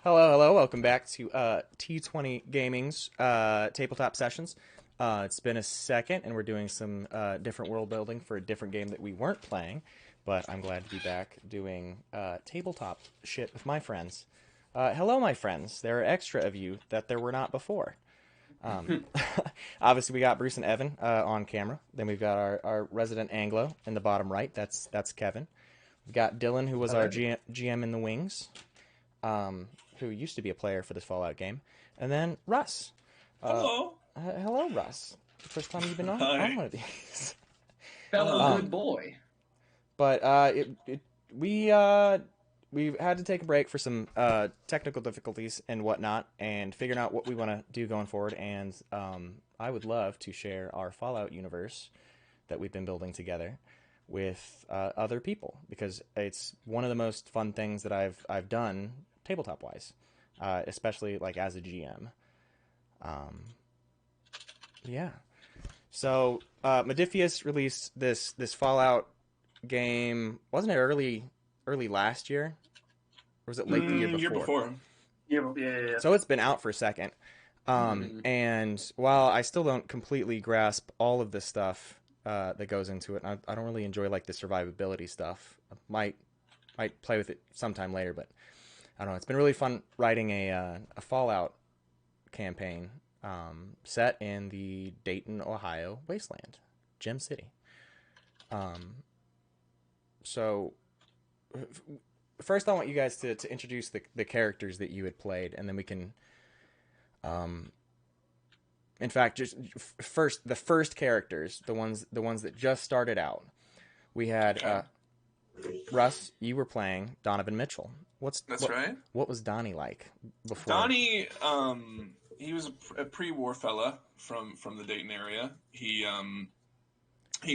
Hello, hello. Welcome back to T20 Gaming's tabletop sessions. It's been a second, and we're doing some different world building for a different game that we weren't playing, but I'm glad to be back doing tabletop shit with my friends. Hello, my friends. There are extra of you that there were not before. Um, Obviously, we got Bruce and Evan on camera. Then we've got our resident Anglo in the bottom right. That's Kevin. We've got Dylan, who was our GM in the wings. Who used to be a player for this Fallout game, and then Russ. Hello. Hello, Russ. First time you've been on one of these. Fellow good boy. But we've had to take a break for some technical difficulties and whatnot, and figuring out what we want to do going forward. And I would love to share our Fallout universe that we've been building together with other people, because it's one of the most fun things that I've done tabletop wise, especially like as a GM. Yeah. So Modifius released this Fallout game. Wasn't it early last year? Or was it late the year before? Yeah. So it's been out for a second. And while I still don't completely grasp all of this stuff that goes into it, and I don't really enjoy like the survivability stuff. I might play with it sometime later, but I don't know. It's been really fun writing a Fallout campaign set in the Dayton, Ohio Wasteland, Gem City. So first I want you guys to introduce the characters that you had played, and then we can, in fact, just the first characters, the ones that just started out. We had Russ. You were playing Donovan Mitchell. That's right. What was Donnie like before? Donnie, he was a pre-war fella from the Dayton area. He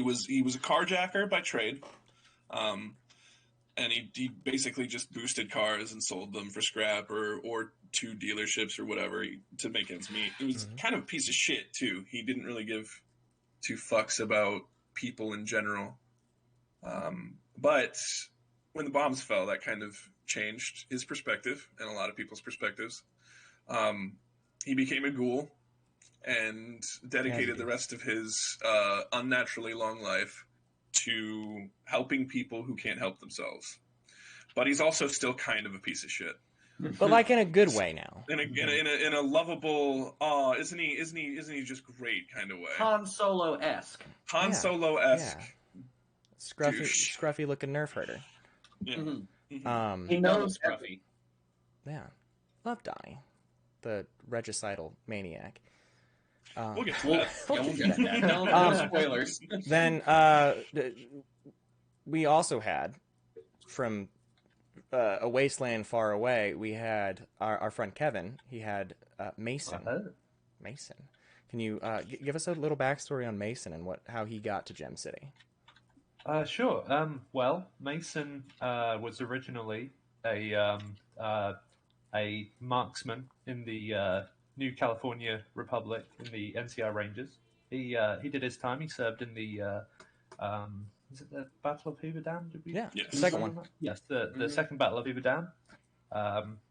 was a carjacker by trade, and he basically just boosted cars and sold them for scrap or to dealerships or whatever to make ends meet. It was kind of a piece of shit too. He didn't really give two fucks about people in general, but when the bombs fell, that kind of changed his perspective and a lot of people's perspectives. He became a ghoul and dedicated the rest of his unnaturally long life to helping people who can't help themselves. But he's also still kind of a piece of shit. But like in a good way now. In a lovable, isn't he just great kind of way. Han Solo-esque. Solo-esque. Yeah. Scruffy looking nerf herder. Yeah. He knows Scruffy. Yeah. Love Donnie, the regicidal maniac. We'll get to that. We'll get to that. No spoilers. Then we also had, from a wasteland far away, we had our friend Kevin. He had Mason. Mason. Can you give us a little backstory on Mason and how he got to Gem City? Sure. Well, Mason was originally a marksman in the New California Republic in the NCR Rangers. He did his time. He served in the is it the Battle of Hoover Dam? Did we? Yeah, yes. The second one. Yes, the second Battle of Hoover Dam.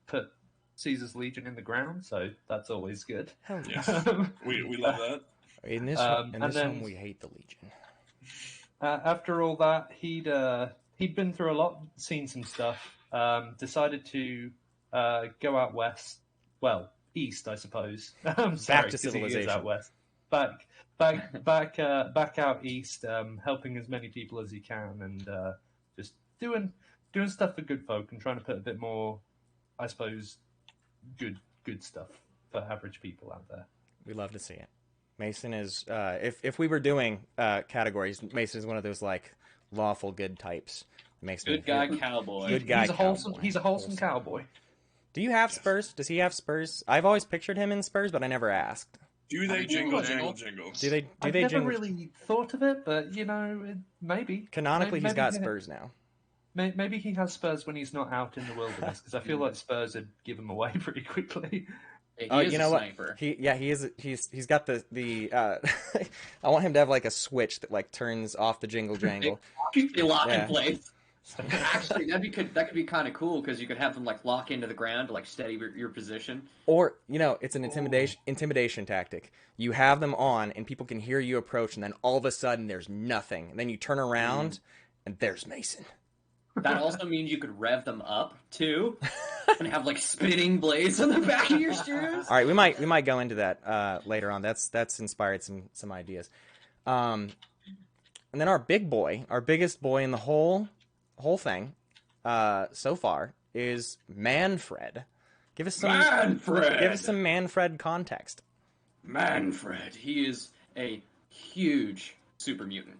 Put Caesar's Legion in the ground, so that's always good. Hell yeah. Yes. We love that. In this one, we hate the Legion. After all that, he'd been through a lot, seen some stuff. Decided to go out west. Well, east, I suppose. Back to civilization. Out west. Back out east, helping as many people as he can, and just doing stuff for good folk, and trying to put a bit more, I suppose, good stuff for average people out there. We love to see it. Mason is, if we were doing categories, Mason is one of those like lawful good types. Makes good guy cowboy. Good guy. He's a wholesome cowboy. Do you have spurs? Does he have spurs? I've always pictured him in spurs, but I never asked. Do they jingle? Do they I've never jingle? really thought of it, but maybe. Canonically, he's got maybe spurs now. Maybe he has spurs when he's not out in the wilderness, because I feel like spurs would give him away pretty quickly. He is a sniper. He's got the I want him to have like a switch that like turns off the jingle jangle. They lock in place. Actually, that could be kind of cool because you could have them like lock into the ground to like steady your position. Or, it's an intimidation tactic. You have them on, and people can hear you approach, and then all of a sudden there's nothing. And then you turn around, and there's Mason. That also means you could rev them up too, and have like spinning blades on the back of your steers. All right, we might go into that later on. That's inspired some ideas. And then our biggest boy in the whole thing, so far is Manfred. Give us some Manfred context. Manfred, he is a huge super mutant.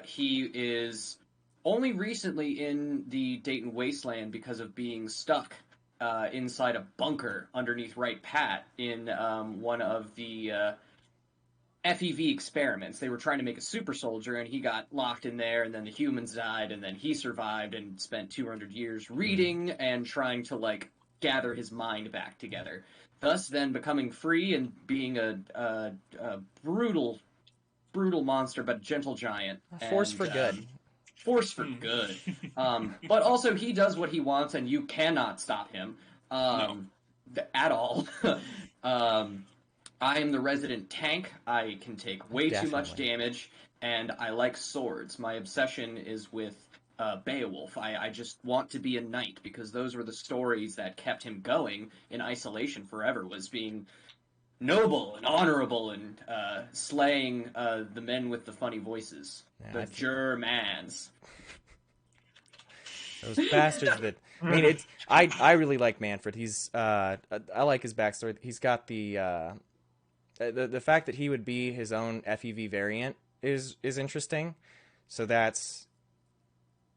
He is only recently in the Dayton Wasteland because of being stuck inside a bunker underneath Wright Pat in one of the FEV experiments. They were trying to make a super soldier, and he got locked in there, and then the humans died, and then he survived and spent 200 years reading and trying to, like, gather his mind back together. Thus, then becoming free and being a brutal monster, but gentle giant. Force for good. Force for good. But also, he does what he wants, and you cannot stop him at all. I am the resident tank. I can take way too much damage, and I like swords. My obsession is with Beowulf. I just want to be a knight, because those were the stories that kept him going in isolation forever, was being noble and honorable and slaying the men with the funny voices. The Germans. Those bastards that... I mean, I really like Manfred. He's... I like his backstory. He's got the fact that he would be his own FEV variant is interesting. So that's...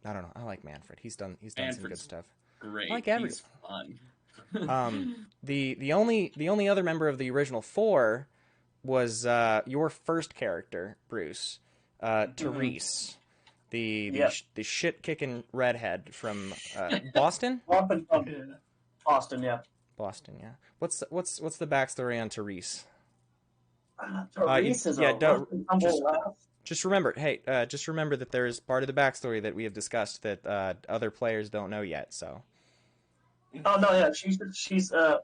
I don't know. I like Manfred. He's done some good stuff. Great. I like everyone. He's fun. The only other member of the original 4 was your first character, Bruce, Therese, the shit kicking redhead from Boston. Boston, yeah. Boston, yeah. What's the backstory on Therese? Therese is a just remember, just remember that there is part of the backstory that we have discussed that other players don't know yet. So. Oh no, yeah, she's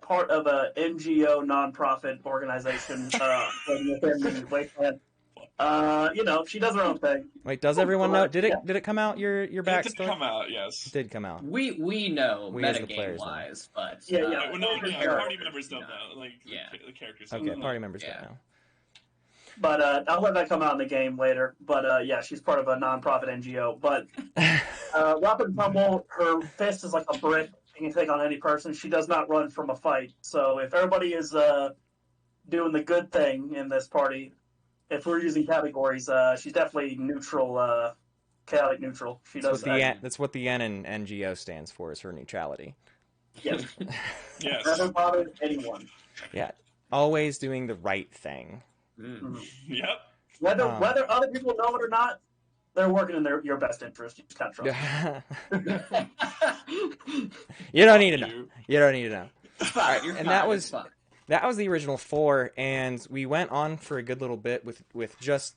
part of a NGO nonprofit organization within the Wasteland. She does her own thing. Wait, does everyone know? Did it come out your backstory? It did come out, yes. It did come out. We know metagame wise, but party members don't know. Like the characters. Okay, party members don't know. But I'll let that come out in the game later. But she's part of a nonprofit NGO. But Rock and Tumble, her fist is like a brick. You can take on any person. She does not run from a fight. So if everybody is doing the good thing in this party, if we're using categories, she's definitely neutral, chaotic neutral. She does that. That's what the N in NGO stands for, is her neutrality. Yes. Yes. Never bothered anyone. Yeah. Always doing the right thing. Mm-hmm. Yep. Whether other people know it or not, they're working in your best interest. You just can't trust them. You don't need to know. You don't need to know. All right, and that was the original 4, and we went on for a good little bit with just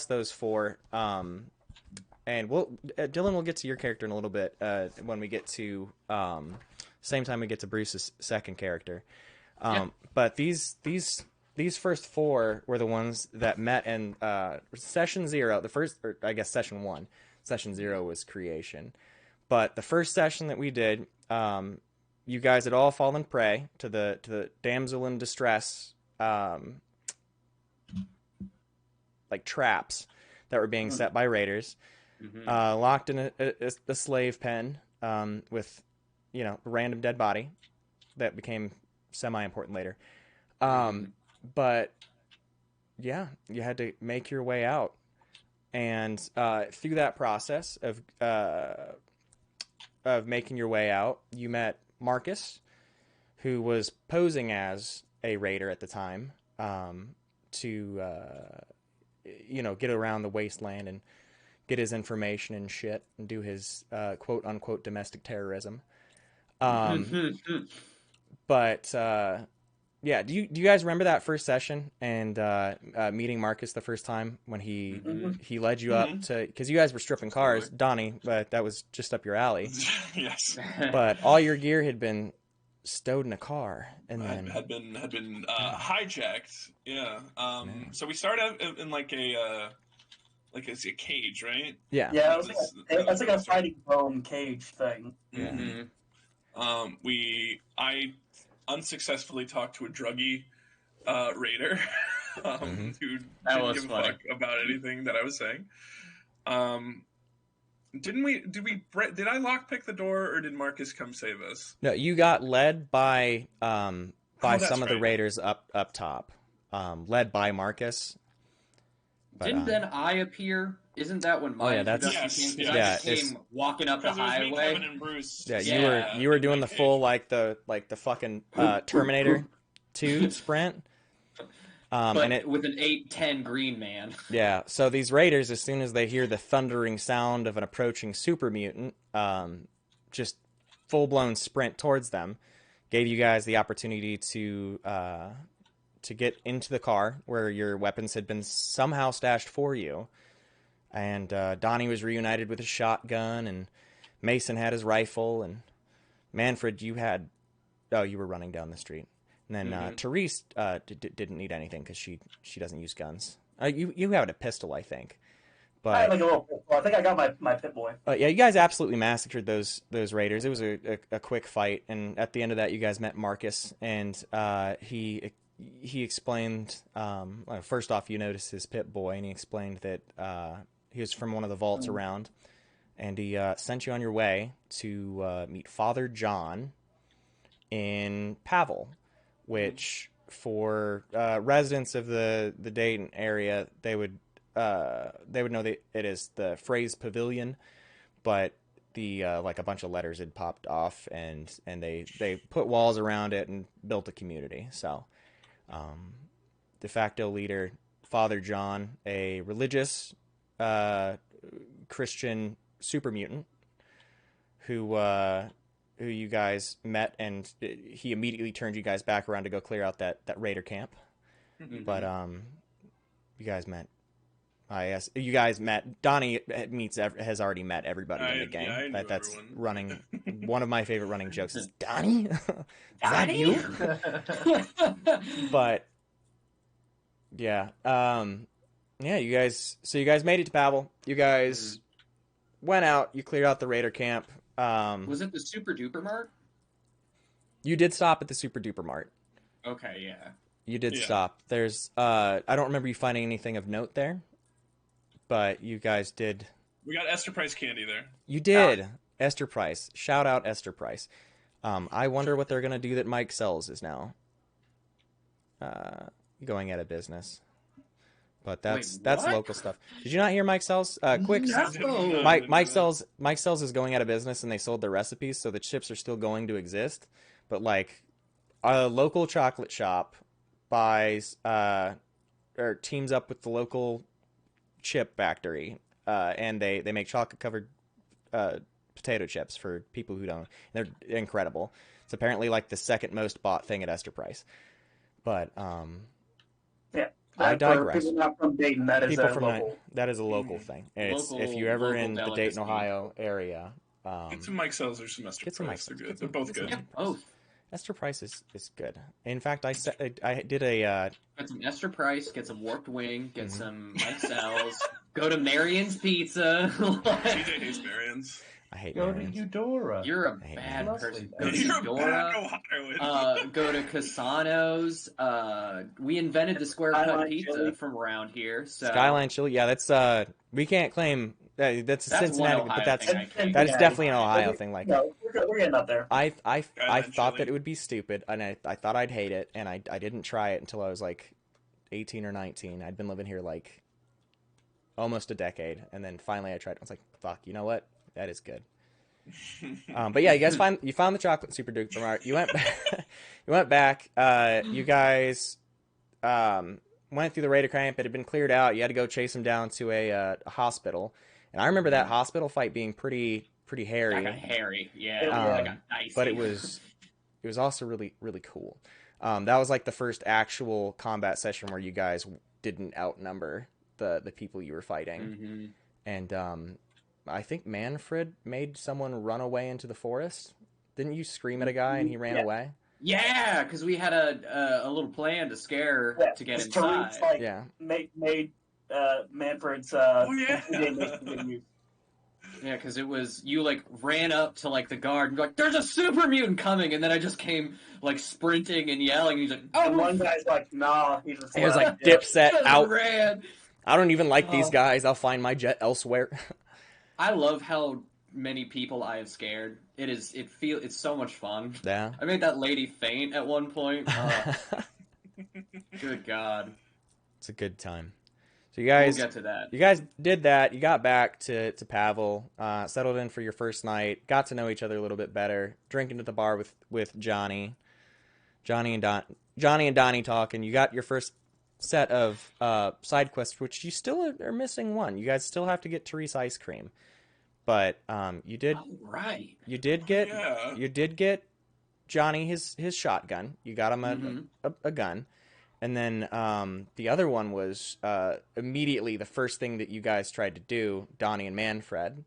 those 4. And Dylan will get to your character in a little bit when we get to same time we get to Bruce's second character. But these first 4 were the ones that met in session 0. The first, or I guess session 1. Session 0 was creation. But the first session that we did, you guys had all fallen prey to the damsel in distress, like traps that were being set by raiders, locked in a slave pen with, a random dead body that became semi-important later. But yeah, you had to make your way out, and through that process of making your way out, you met Marcus, who was posing as a raider at the time, to get around the wasteland and get his information and shit and do his quote unquote domestic terrorism. But Yeah, do you guys remember that first session and meeting Marcus the first time when he led you up to, because you guys were stripping cars, Donnie, but that was just up your alley. Yes. But all your gear had been stowed in a car, and then had been hijacked. Yeah. So we started out in like a cage, right? yeah, Yeah, it's like a fighting foam cage thing. yeah. I unsuccessfully talked to a druggie raider who didn't give a fuck about anything that I was saying. Did I lockpick the door, or did Marcus come save us? No, you got led by some of the right. raiders up top, led by Marcus. But, Didn't then I appear? Isn't that when my introduction came? Yeah, I came walking up the highway. Me, Kevin, and Bruce. Yeah, you were doing the full like the fucking Terminator 2 sprint. But with an 8-10 green man. Yeah, so these raiders, as soon as they hear the thundering sound of an approaching super mutant, just full-blown sprint towards them, gave you guys the opportunity to get into the car where your weapons had been somehow stashed for you. And Donnie was reunited with his shotgun, and Mason had his rifle, and Manfred, you were running down the street. And then Therese didn't need anything because she doesn't use guns. You had a pistol, I think. But I had like a little pistol. I think I got my pit boy. Yeah, you guys absolutely massacred those raiders. It was a quick fight, and at the end of that, you guys met Marcus, and he explained. First off, you noticed his pit boy, and he explained that he was from one of the vaults around, and he sent you on your way to meet Father John in Pavel, which for residents of the Dayton area, they would know that it is the phrase pavilion, but the like a bunch of letters had popped off, and they put walls around it and built a community. So de facto leader Father John, a religious Christian super mutant who you guys met, and he immediately turned you guys back around to go clear out that raider camp. But you guys met. You guys met. Donnie has already met everybody in the game. Yeah, That's everyone. Running. One of my favorite running jokes is Donnie. Is that you? But yeah, you guys. So you guys made it to Pavel. You guys went out. You cleared out the raider camp. Was it the Super Duper Mart? You did stop at the Super Duper Mart. Okay, yeah. You did stop. There's I don't remember you finding anything of note there, but you guys did. We got Esther Price candy there. You did. Esther Price. Shout out Esther Price. I wonder what they're gonna do that Mike Sells is now going out of business. But that's local stuff. Did you not hear Mike Sells? Quick, No. Mike Sells is going out of business, and they sold their recipes, so the chips are still going to exist. But like a local chocolate shop buys or teams up with the local chip factory, and they make chocolate covered potato chips for people who don't. They're incredible. It's apparently like the second most bought thing at Esther Price. But yeah. I digress. People not from Dayton, that is local. That is a local thing. If you're ever in the Dayton, Ohio area, get some Mike Sells or some Esther Price. They're good. They're both good. Yeah, both. Esther Price is good. In fact, I did a Get some Esther Price, get some Warped Wing, get some Mike Sells, go to Marion's Pizza. TJ hates Marion's. I hate Go to Marion's. Eudora. You're a bad person. Go to You're a Eudora. bad Ohioan. Go to Casano's. We invented the square cut Skyline pizza chili. from around here. So Skyline Chili. Yeah, that's we can't claim that's a Cincinnati, one but Ohio thing I claim. that is definitely an Ohio thing. Like No, we're getting up there. I Skyline thought chili. that it would be stupid, and I thought I'd hate it, and I didn't try it until I was like 18 or 19. I'd been living here like almost a decade, and then finally I tried it. I was like, fuck, you know what? That is good. But yeah, you guys found the chocolate Super Duper Mart. You went back. You guys went through the raider camp. It had been cleared out. You had to go chase him down to a hospital. And I remember that hospital fight being pretty hairy. I got hairy. Yeah, Yeah. I got dicey. But it was also really, really cool. That was like the first actual combat session where you guys didn't outnumber the people you were fighting. Mm-hmm. And I think Manfred made someone run away into the forest. Didn't you scream at a guy and he ran away? Yeah, because we had a little plan to scare to get inside. Tariq's, like, Yeah. made Manfred's yeah. Yeah, because it was you like ran up to like the guard and you're like, "There's a super mutant coming," and then I just came like sprinting and yelling. And he's like, And "Oh!" one guy's like, "Nah." He He was like, yeah. Dipset Just out. ran. I don't even like these Oh. guys. I'll find my jet elsewhere. I love how many people I have scared. It's so much fun. Yeah. I made that lady faint at one point. Good God. It's a good time. So We'll get to that. you guys did that. You got back to Pavel, settled in for your first night, got to know each other a little bit better, drinking at the bar with Johnny and Donnie talking. You got your first set of side quests, which you still are missing one. You guys still have to get Therese ice cream, but you did get Johnny his shotgun. You got him a gun. And then the other one was immediately the first thing that you guys tried to do, Donnie and Manfred,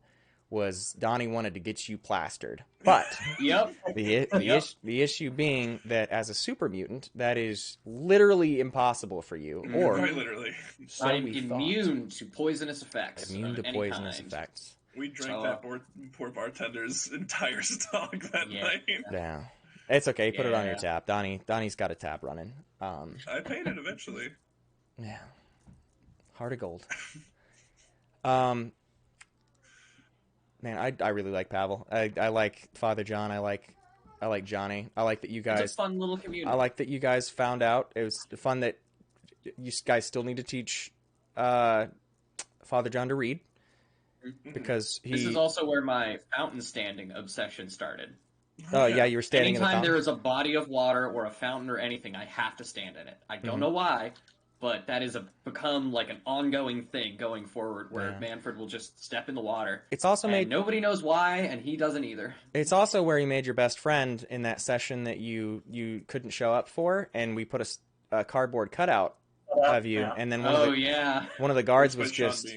was Donnie wanted to get you plastered. But Yep. the issue being that as a super mutant, that is literally impossible for you. Or Quite literally. so I'm we thought. immune to poisonous effects. Immune of to any poisonous kind. effects. We drank that poor bartender's entire stock that night. Yeah. It's okay. Put it on your Yeah. tap. Donnie's got a tap running. I paid it eventually. Yeah. Heart of gold. Man, I really like Pavel. I like Father John. I like Johnny. I like that you guys. It's a fun little community. I like that you guys found out. It was fun that you guys still need to teach Father John to read because This is also where my fountain standing obsession started. Oh yeah, you were standing in the Anytime fountain. there is a body of water or a fountain or anything, I have to stand in it. I don't know why, but that is become like an ongoing thing going forward, where Manfred will just step in the water. It's also and nobody knows why, and he doesn't either. It's also where you made your best friend in that session that you couldn't show up for, and we put a cardboard cutout of you, and then one of the guards was just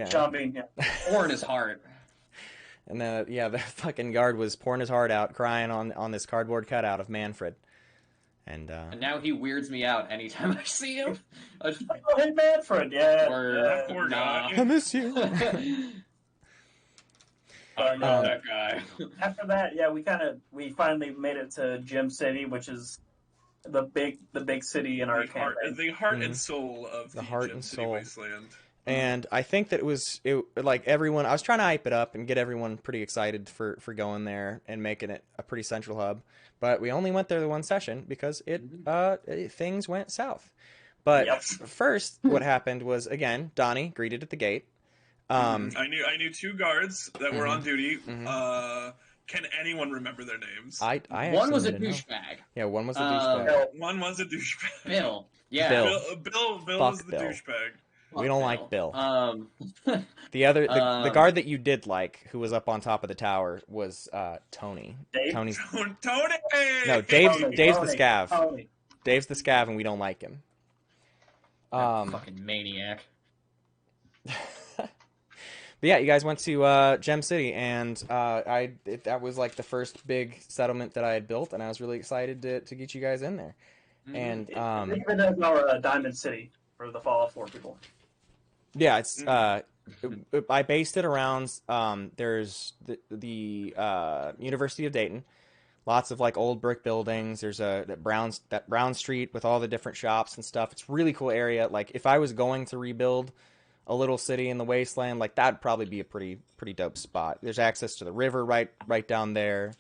Sean Bean, pouring his heart. And then the fucking guard was pouring his heart out, crying on this cardboard cutout of Manfred. And now he weirds me out anytime I see him. I just, oh, hey Manfred, That poor guy. I miss you. I know that guy. After that, we finally made it to Gem City, which is the big city in our campaign. The heart and soul of the heart Gem and City soul. Wasteland. And I think that it like everyone. I was trying to hype it up and get everyone pretty excited for going there and making it a pretty central hub. But we only went there the one session because things went south. But first, what happened was again Donnie greeted at the gate. I knew two guards that were on duty. Can anyone remember their names? I one was a didn't know. douchebag. Yeah, one was a douchebag. One was a douchebag. Bill. Yeah. Bill Fuck was the Bill. douchebag. We don't like Bill. The the guard that you did like, who was up on top of the tower, was Tony. Dave? Tony's Tony! no, Dave's Tony. the scav. Tony. Dave's the scav, and we don't like him. Fucking maniac. But yeah, you guys went to Gem City, and that was like the first big settlement that I had built, and I was really excited to get you guys in there. And Think of it as our Diamond City for the Fallout 4 people. yeah, it's I based it around there's the University of Dayton, lots of like old brick buildings. There's that Brown Street with all the different shops and stuff. It's a really cool area. Like if I was going to rebuild a little city in the wasteland, like that'd probably be a pretty dope spot. There's access to the river right down there.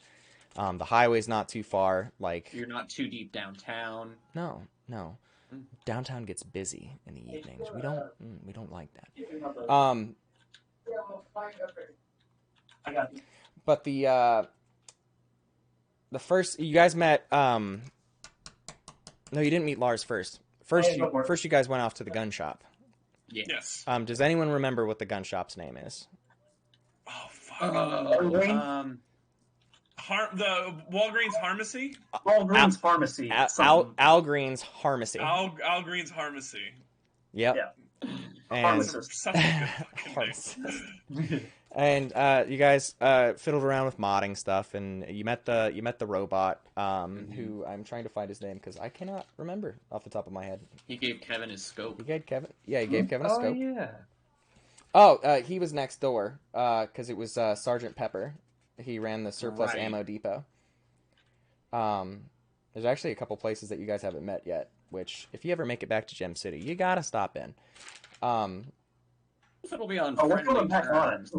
The highway's not too far. Like You're not too deep downtown. no. Downtown gets busy in the evenings. We don't like that. I got you. But the first you guys met. No, you didn't meet Lars first. First you guys went off to the gun shop. Yeah. Yes. Does anyone remember what the gun shop's name is? Oh fuck. The Walgreens Pharmacy. Walgreens Pharmacy. Al Green's Pharmacy. Al Green's Pharmacy. Yep. Yeah. And Pharmacist. Such a good fucking Pharmacist. name. And you guys fiddled around with modding stuff, and you met the robot, who I'm trying to find his name because I cannot remember off the top of my head. He gave Kevin his scope. He gave Kevin a scope. Yeah. Oh, he was next door because it was Sergeant Pepper. He ran the surplus ammo depot. There's actually a couple places that you guys haven't met yet, which if you ever make it back to Gem City, you gotta stop in. It'll be on we're friendly going back on terms.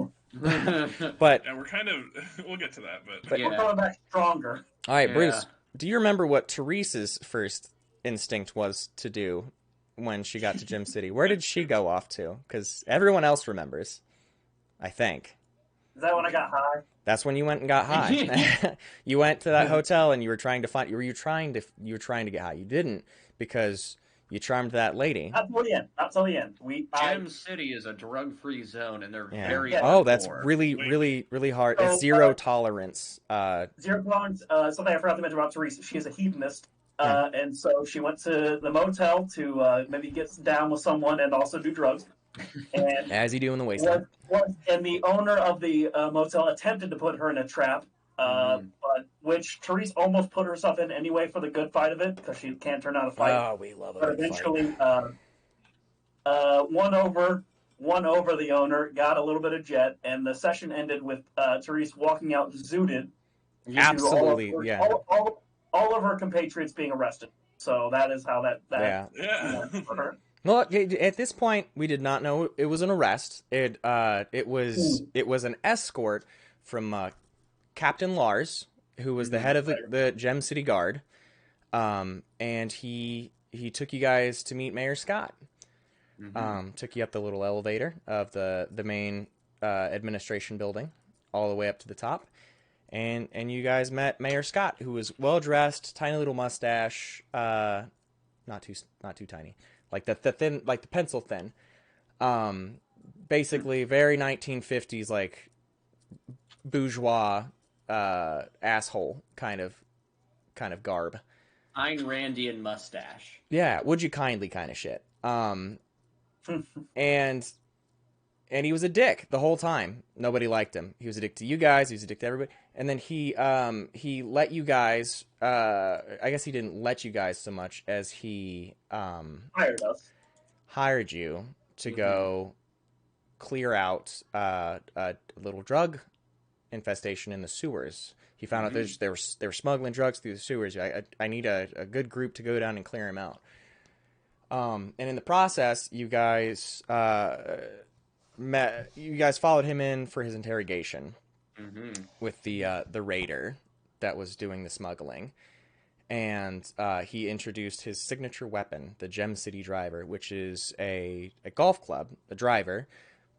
But Yeah, we're kind of. We'll get to that, but we're Yeah. going back stronger. all right, Yeah. Bruce, do you remember what Teresa's first instinct was to do when she got to Gem City? Where did she go off to? Because everyone else remembers, I think. Is that when I got high? That's when you went and got high. You went to that hotel and you were trying to find. You were trying to get high. You didn't because you charmed that lady. Not till the end. Not till the end. Gem City is a drug-free zone, and they're Yeah. very Yeah. Oh, that's hardcore. really hard. So, It's zero tolerance. Zero tolerance. Something I forgot to mention about Teresa. She is a hedonist, and so she went to the motel to maybe get down with someone and also do drugs. And As you do in the wasteland. and the owner of the motel attempted to put her in a trap, but which Teresa almost put herself in anyway for the good fight of it because she can't turn out a fight. Oh, we love But it. eventually, won over the owner, got a little bit of jet, and the session ended with Teresa walking out zooted. Absolutely, All yeah. All of her compatriots being arrested. So that is how that Yeah. yeah. for her. Well, at this point, we did not know it was an arrest. It was an escort from Captain Lars, who was the head of the Gem City Guard, and he took you guys to meet Mayor Scott. Took you up the little elevator of the main administration building, all the way up to the top, and you guys met Mayor Scott, who was well dressed, tiny little mustache, not too tiny. Like the thin, like the pencil thin, basically very 1950s, like bourgeois, asshole kind of garb. Ayn Randian mustache. Yeah, would you kindly kind of shit. And he was a dick the whole time. Nobody liked him. He was a dick to you guys. He was a dick to everybody. And then he let you guys. I guess he didn't let you guys so much as he hired you to go clear out a little drug infestation in the sewers. He found out they were smuggling drugs through the sewers. I need a good group to go down and clear him out. And in the process, you guys followed him in for his interrogation with the raider that was doing the smuggling, and he introduced his signature weapon, the Gem City Driver, which is a golf club, a driver,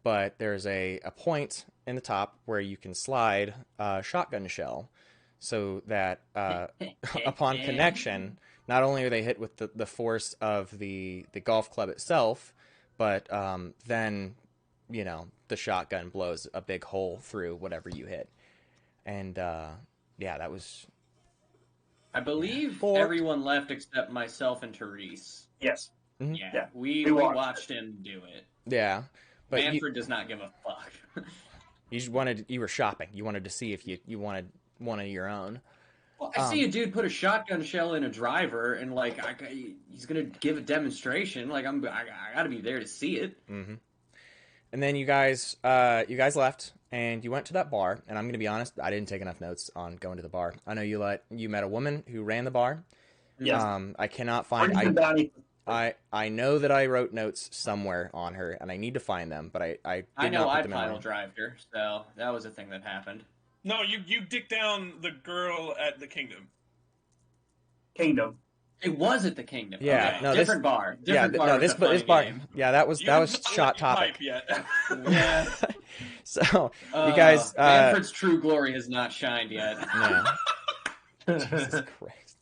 but there's a point in the top where you can slide a shotgun shell, so that upon connection, not only are they hit with the force of the golf club itself, but then, you know, the shotgun blows a big hole through whatever you hit. And, yeah, that was... I believe everyone left except myself and Therese. Yes. Mm-hmm. Yeah, we watched him do it. Yeah. But Manfred does not give a fuck. you were shopping. You wanted to see if you wanted one of your own. Well, I see a dude put a shotgun shell in a driver, and like he's gonna give a demonstration. Like I gotta be there to see it. Mm-hmm. And then you guys left, and you went to that bar. And I'm gonna be honest, I didn't take enough notes on going to the bar. I know you met a woman who ran the bar. Yes. I cannot find. I know that I wrote notes somewhere on her, and I need to find them, but I did know not put I them final in. drived her, so that was a thing that happened. No, you dick down the girl at the Kingdom. It was at the Kingdom. Yeah, okay. no, different bar. Different bar. this bar. Game. Yeah, that was shot topic. Yet. Yeah. So you guys, Manfred's true glory has not shined yet. No. Jesus Christ.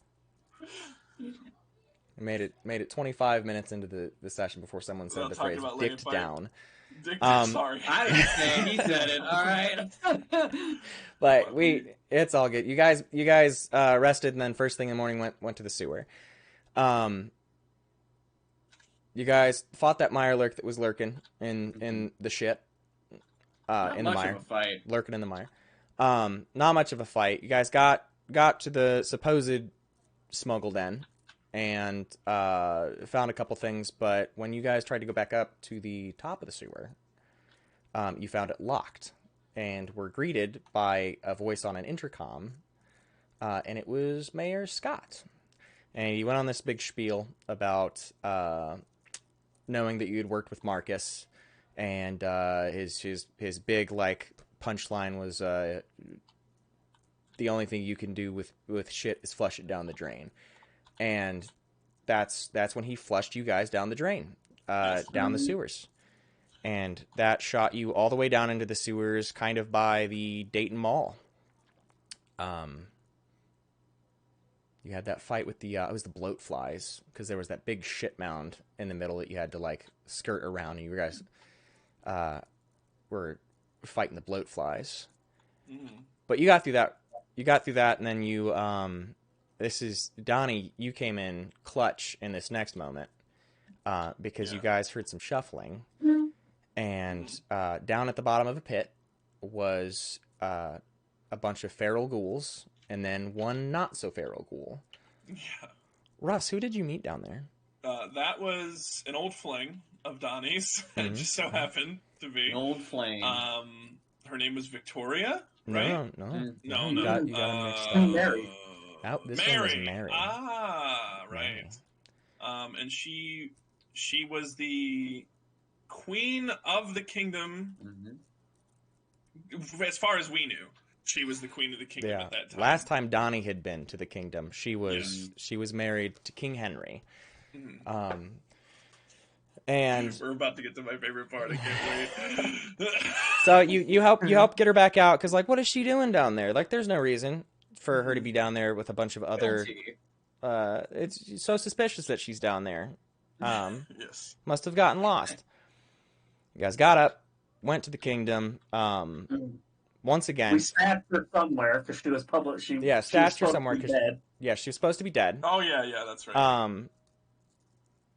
I made it 25 minutes into the session before someone said the phrase "dicked down." Dick, Um, sorry. I didn't say it. He said it. All right. But it's all good. You guys rested, and then first thing in the morning went to the sewer. You guys fought that mire lurk that was lurking in the shit. Not in the much mire. of a fight. Lurking in the mire. Not much of a fight. You guys got to the supposed smuggle den and found a couple things, but when you guys tried to go back up to the top of the sewer, you found it locked and were greeted by a voice on an intercom, and it was Mayor Scott. And he went on this big spiel about knowing that you had worked with Marcus, and his big like punchline was the only thing you can do with shit is flush it down the drain. And that's when he flushed you guys down the drain, down the sewers. And that shot you all the way down into the sewers, kind of by the Dayton Mall. You had that fight with the, it was the bloat flies, because there was that big shit mound in the middle that you had to, like, skirt around, and you guys were fighting the bloat flies. Mm-hmm. But you got through that, and then you, this is, Donnie, you came in clutch in this next moment, because you guys heard some shuffling, and down at the bottom of the pit was a bunch of feral ghouls, and then one not-so-feral ghoul. Yeah. Russ, who did you meet down there? That was an old fling of Donnie's. Mhm. It just so happened to be. An old flame. Her name was Victoria, right? No. No, You no. got him mixed up. Mary. Oh, this Mary. one was Mary. Ah, Mary. right. And she was the queen of the kingdom, as far as we knew. She was the queen of the kingdom Yeah. at that time. Last time Donnie had been to the kingdom, she was married to King Henry. Mhm. And We're about to get to my favorite part. I can't wait. so you help get her back out, because like, what is she doing down there? Like, there's no reason for her to be down there with a bunch of other. Guilty. It's so suspicious that she's down there. Yes. Must have gotten lost. You guys got up, went to the kingdom. Once again, We stabbed her somewhere because she was public. stashed her somewhere because dead. yeah, she was supposed to be dead. Oh yeah, that's right.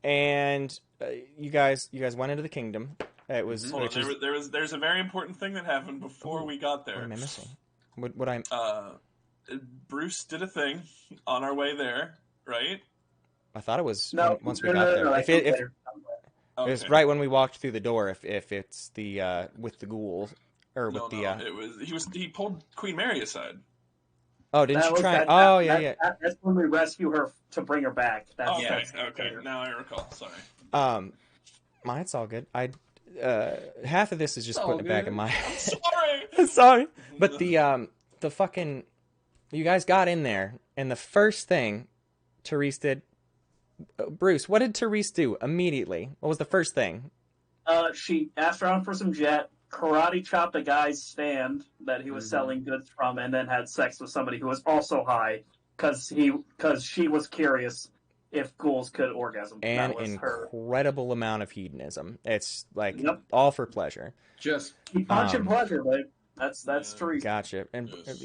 And you guys went into the kingdom. It was Hold on, there's a very important thing that happened before we got What there. am I missing? What I'm? Bruce did a thing on our way there, right? I thought it was No, once we got there. no, I If think it later. was Okay. right when we walked through the door. If it's the with the ghouls or with he pulled Queen Mary aside. Oh, didn't That you was try? that- Yeah. That's when we rescue her to bring her back. Okay. Now I recall. Sorry. It's all good. Half of this is just It's putting all it back in good. my. Sorry. Sorry, but the fucking, you guys got in there, and the first thing Therese did. Bruce, what did Therese do immediately? What was the first thing? She asked around for some jet, karate chopped a guy's stand that he was selling goods from, and then had sex with somebody who was also high because she was curious if ghouls could orgasm. An That was her. incredible amount of hedonism. It's like Yep. all for pleasure. Just Punch and pleasure, but that's Teresa. Gotcha. And Yes.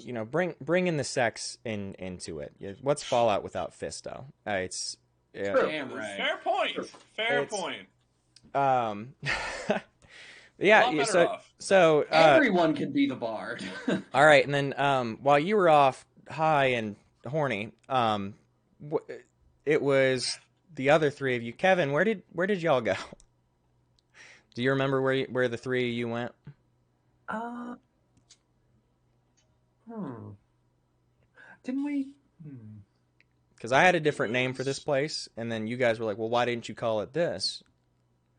bring in the sex into it. What's Fallout without Fisto? It's True. damn right. Fair point. Fair It's- point. yeah. A lot better off. So Everyone can be the bard. all right, and then while you were off high and horny, it was the other three of you. Kevin, where did y'all go? Do you remember where the three of you went? Didn't we? Because I had a different name for this place, and then you guys were like, "Well, why didn't you call it this?"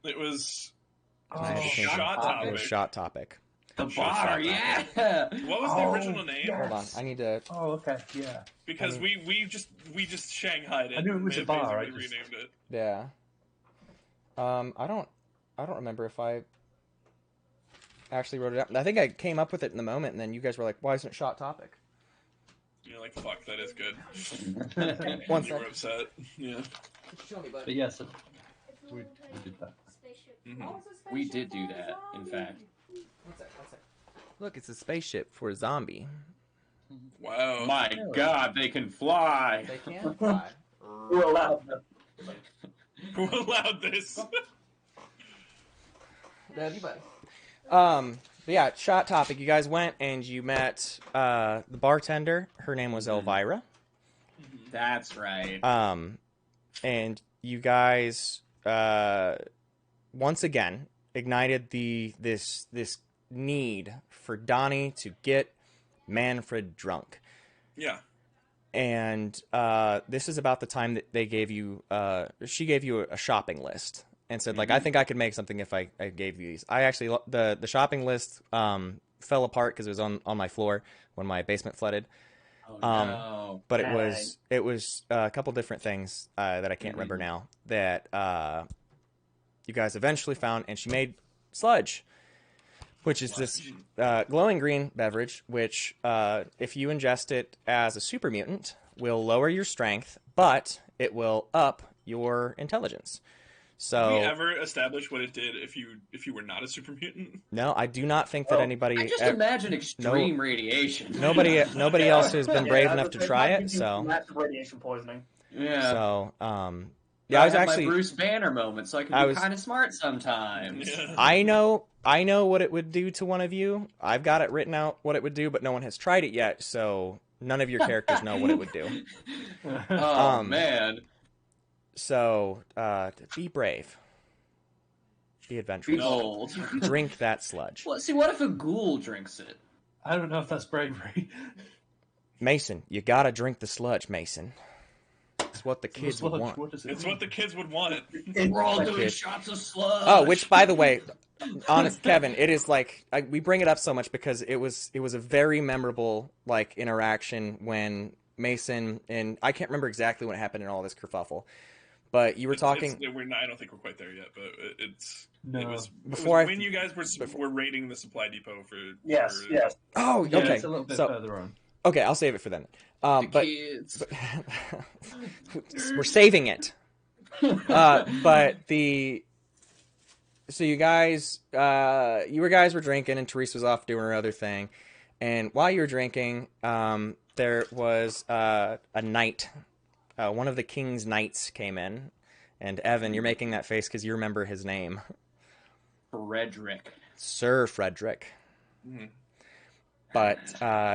It was And I had to change it. Shot It Topic. was Shot Topic. The Shot bar, Topic. yeah. What was the original name? yeah. Hold on, I need to. Oh, okay, yeah. Because we just shanghaied it. I knew it was and a bar, I basically just- renamed it. Yeah. I don't remember if I actually wrote it out. I think I came up with it in the moment, and then you guys were like, "Why isn't it Shot Topic?" You're like, fuck, that is good. One You were sec. upset. Yeah. But yes, we did that. We did do that, in fact. One sec. Look, it's a spaceship for a zombie. Wow. My God, they can fly. They can fly. Who allowed them? Who allowed this? Anybody. But yeah, shot topic. You guys went and you met the bartender. Her name was Elvira. That's right. And you guys once again ignited this need for Donnie to get Manfred drunk. Yeah. And this is about the time that they gave you she gave you a shopping list and said, like, I think I could make something if I gave you these. I actually the shopping list fell apart because it was on my floor when my basement flooded. Oh, no. But it was a couple different things that I can't remember now that you guys eventually found, and she made sludge, which is this glowing green beverage, which if you ingest it as a super mutant, will lower your strength, but it will up your intelligence. So, Did we ever establish what it did if you were not a super mutant? no, I do not think that anybody. I just imagine extreme radiation. Nobody else has been brave enough to try it. So, Massive radiation poisoning. Yeah. so Yeah, I was had actually my Bruce Banner moment, so I can be kind of smart sometimes. Yeah. I know what it would do to one of you. I've got it written out what it would do, but no one has tried it yet, so none of your characters know what it would do. Oh man. So, be brave. Be adventurous. Be bold. Drink that sludge. Well, see, what if a ghoul drinks it? I don't know if that's bravery. Mason, you gotta drink the sludge, Mason. It's what the kids would want. What does it It's mean? what the kids would want. We're all doing kid. shots of sludge. Oh, which, by the way, honest Kevin, it is like we bring it up so much because it was a very memorable like interaction when Mason and I can't remember exactly what happened in all this kerfuffle, but you were talking. I don't think we're quite there yet, but No. it was Before when you guys were raiding the supply depot for. Yes, for, yes. Oh, Yeah, okay. it's a little bit So further on. okay, I'll save it for then. The But kids. we're saving it. But so you guys were drinking and Therese was off doing her other thing, and while you were drinking, there was a knight. One of the king's knights came in, and Evan, you're making that face because you remember his name, Frederick. Sir Frederick. Mhm. But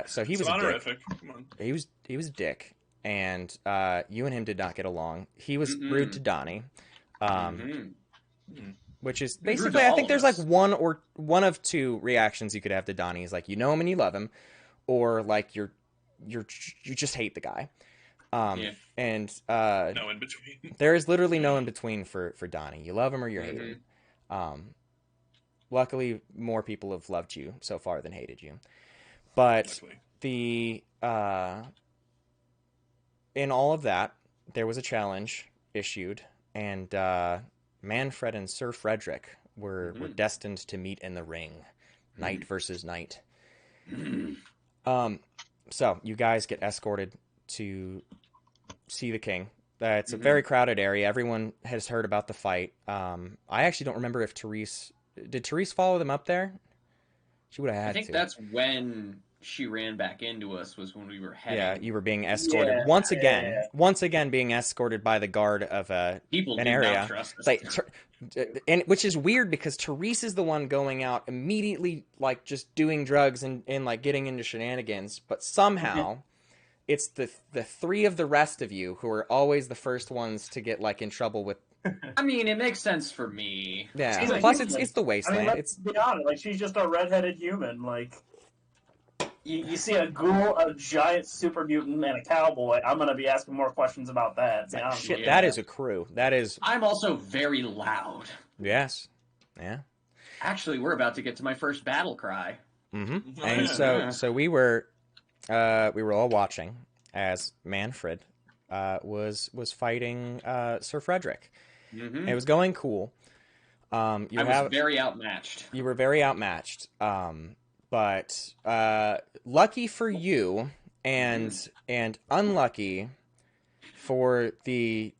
so he It's was a dick. honorific. Come on. He was a dick, and you and him did not get along. He was rude to Donnie, which is basically I think there's like one of two reactions you could have to Donnie. Is like you know him and you love him, or like you just hate the guy. And No in between. there is literally no in between for Donnie. You love him or you hate him. Luckily, more people have loved you so far than hated you. But Luckily. in all of that, there was a challenge issued, and Manfred and Sir Frederick were destined to meet in the ring, knight versus knight. So you guys get escorted to see the king. It's a very crowded area. Everyone has heard about the fight. I actually don't remember if did Therese follow them up there? She would have had to. I think that's when she ran back into us, was when we were heading. Yeah, you were being escorted Yeah, once again. yeah. Once again, being escorted by the guard of People an do area. not trust us. Like, and which is weird because Therese is the one going out immediately, like just doing drugs and like getting into shenanigans. But somehow, it's the three of the rest of you who are always the first ones to get like in trouble with. I mean, it makes sense for me. Yeah. She's a Plus, human. it's the wasteland. I mean, let's be honest. Like, she's just a redheaded human. Like, you see a ghoul, a giant super mutant, and a cowboy. I'm gonna be asking more questions about that. To be honest Shit, with you. that is a crew. That is I'm also very loud. yes, yeah. Actually, we're about to get to my first battle cry. Mm-hmm. And so we were all watching as Manfred was fighting Sir Frederick. Mm-hmm. It was going cool. I was very outmatched. You were very outmatched. But lucky for you, and unlucky for the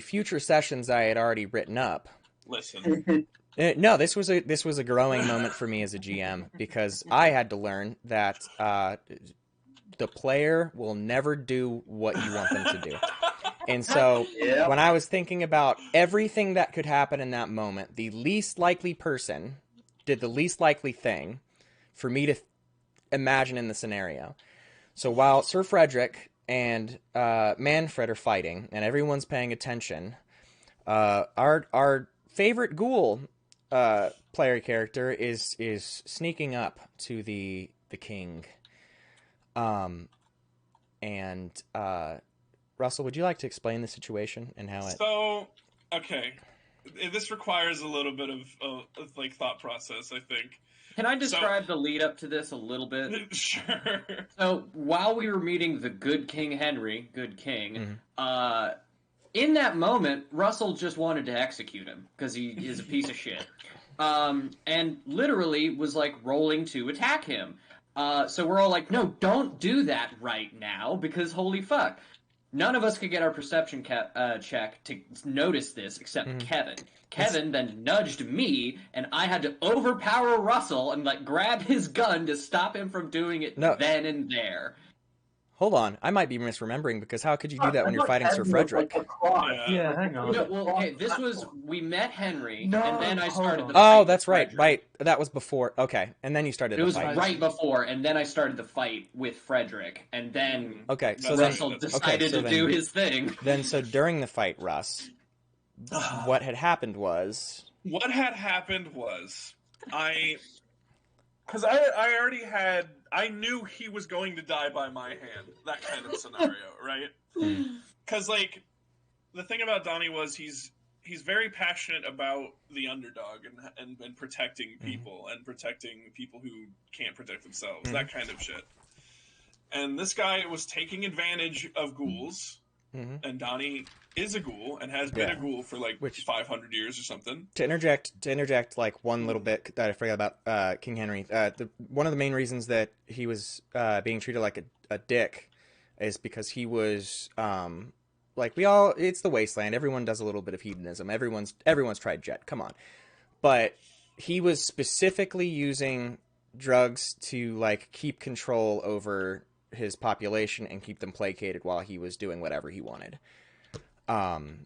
future sessions I had already written up, Listen. No, this was a growing moment for me as a GM because I had to learn that the player will never do what you want them to do. And so Yeah. when I was thinking about everything that could happen in that moment, the least likely person did the least likely thing for me to imagine in the scenario. So while Sir Frederick and Manfred are fighting and everyone's paying attention, our favorite ghoul player character is sneaking up to the king. And Russell, would you like to explain the situation and how it? So, okay, this requires a little bit of like thought process, I think. Can I describe the lead up to this a little bit? Sure. So while we were meeting the good King Henry, in that moment, Russell just wanted to execute him because he is a piece of shit, and literally was like rolling to attack him. So we're all like, no, don't do that right now because holy fuck. None of us could get our perception check to notice this except Kevin. Kevin then nudged me, and I had to overpower Russell and like grab his gun to stop him from doing it then and there. Hold on, I might be misremembering because how could you do that when you're fighting Sir Frederick? Yeah, hang on. No, well, okay, this was we met Henry, and then I started the fight. Oh, that's with right, Frederick. right. That was before. Okay, and then you started It the fight. was right before, and then I started the fight with Frederick, and then Okay, so Russell then decided to do his thing. Then, so during the fight, Russ, what had happened was Because I already had, I knew he was going to die by my hand, that kind of scenario, right? Because, like, the thing about Donnie was he's very passionate about the underdog and protecting people and protecting people who can't protect themselves, that kind of shit. And this guy was taking advantage of ghouls, and Donnie is a ghoul and has been a ghoul for like 500 years or something. To interject like one little bit that I forgot about King Henry. One of the main reasons that he was being treated like a dick is because he was like it's the wasteland. Everyone does a little bit of hedonism. Everyone's tried Jet. Come on. But he was specifically using drugs to like keep control over his population and keep them placated while he was doing whatever he wanted. And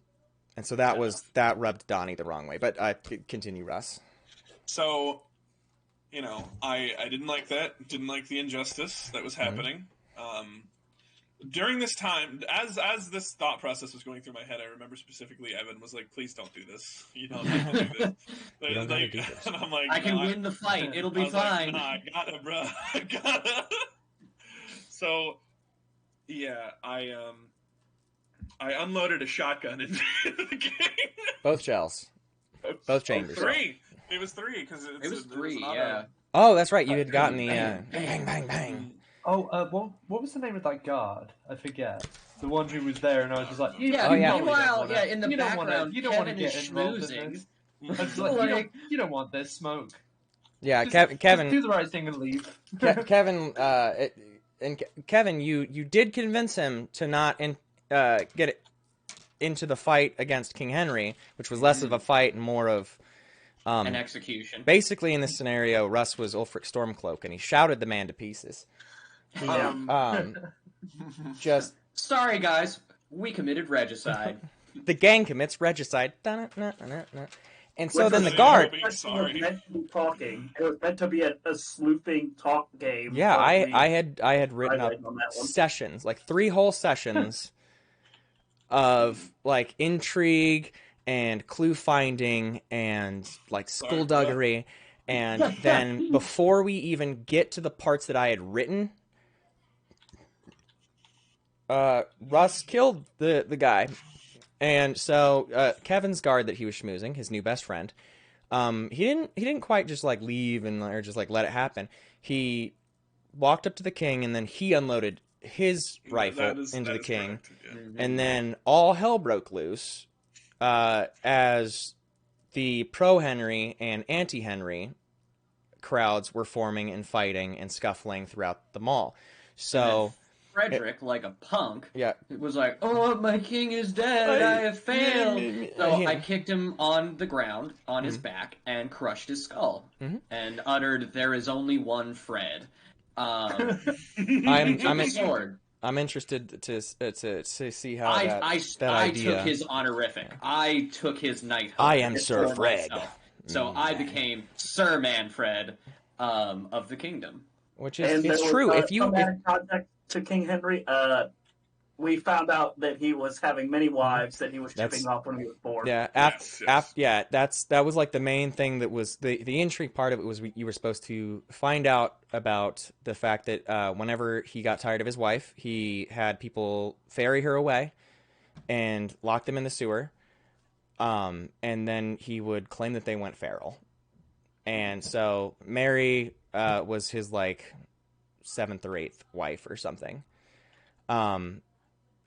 so that rubbed Donnie the wrong way. But continue, Russ. So, I didn't like that. Didn't like the injustice that was happening. During this time, as this thought process was going through my head, I remember specifically Evan was like, "Please don't do this. You don't have to do this." You don't have to do this. And I'm like, I can win the fight. It'll be fine. Like, I gotta, bro. I gotta. So, yeah, I unloaded a shotgun into the game. Both shells. Both chambers. Three. It was three because it was three. Yeah. Oh, that's right. You had gotten the bang, bang, bang, bang. Oh, what was the name of that guard? I forget. The one who was there, and I was just like, yeah. Oh, yeah. Meanwhile, in the background, you don't want to Kevin get is involved in schmoozing. this. I was like, you don't want this smoke. Yeah, Just Kevin. do the right thing and leave. Kevin, you did convince him to not get it into the fight against King Henry, which was less of a fight and more of an execution. Basically, in this scenario, Russ was Ulfric Stormcloak, and he shouted the man to pieces. Just sorry, guys, we committed regicide. The gang commits regicide. And so then the guard. It was meant to be talking. It was meant to be a sleuthing talk game. Yeah, I had written up on that one. sessions, like 3 whole sessions of like intrigue and clue finding and like skullduggery. And then before we even get to the parts that I had written, Russ killed the guy. And so Kevin's guard that he was schmoozing, his new best friend, he didn't quite just like leave or just like let it happen. He walked up to the king and then he unloaded his rifle into the king, and then all hell broke loose as the pro-Henry and anti-Henry crowds were forming and fighting and scuffling throughout the mall. So Frederick like a punk. Yeah. It was like, oh, my king is dead, I have failed. So I kicked him on the ground, on his back, and crushed his skull, and uttered, there is only one Fred. I'm sword. I'm interested to see how that I idea. took his honorific. Yeah. I took his knighthood. I am Sir Fred. So I became Sir Manfred of the kingdom. Which is it's true. If you context to King Henry, we found out that he was having many wives that he was chipping off when he was born. Yeah, that was like the main thing that was the intrigue part of it was you were supposed to find out about the fact that whenever he got tired of his wife, he had people ferry her away and lock them in the sewer, and then he would claim that they went feral, and so Mary was his like 7th or 8th wife or something.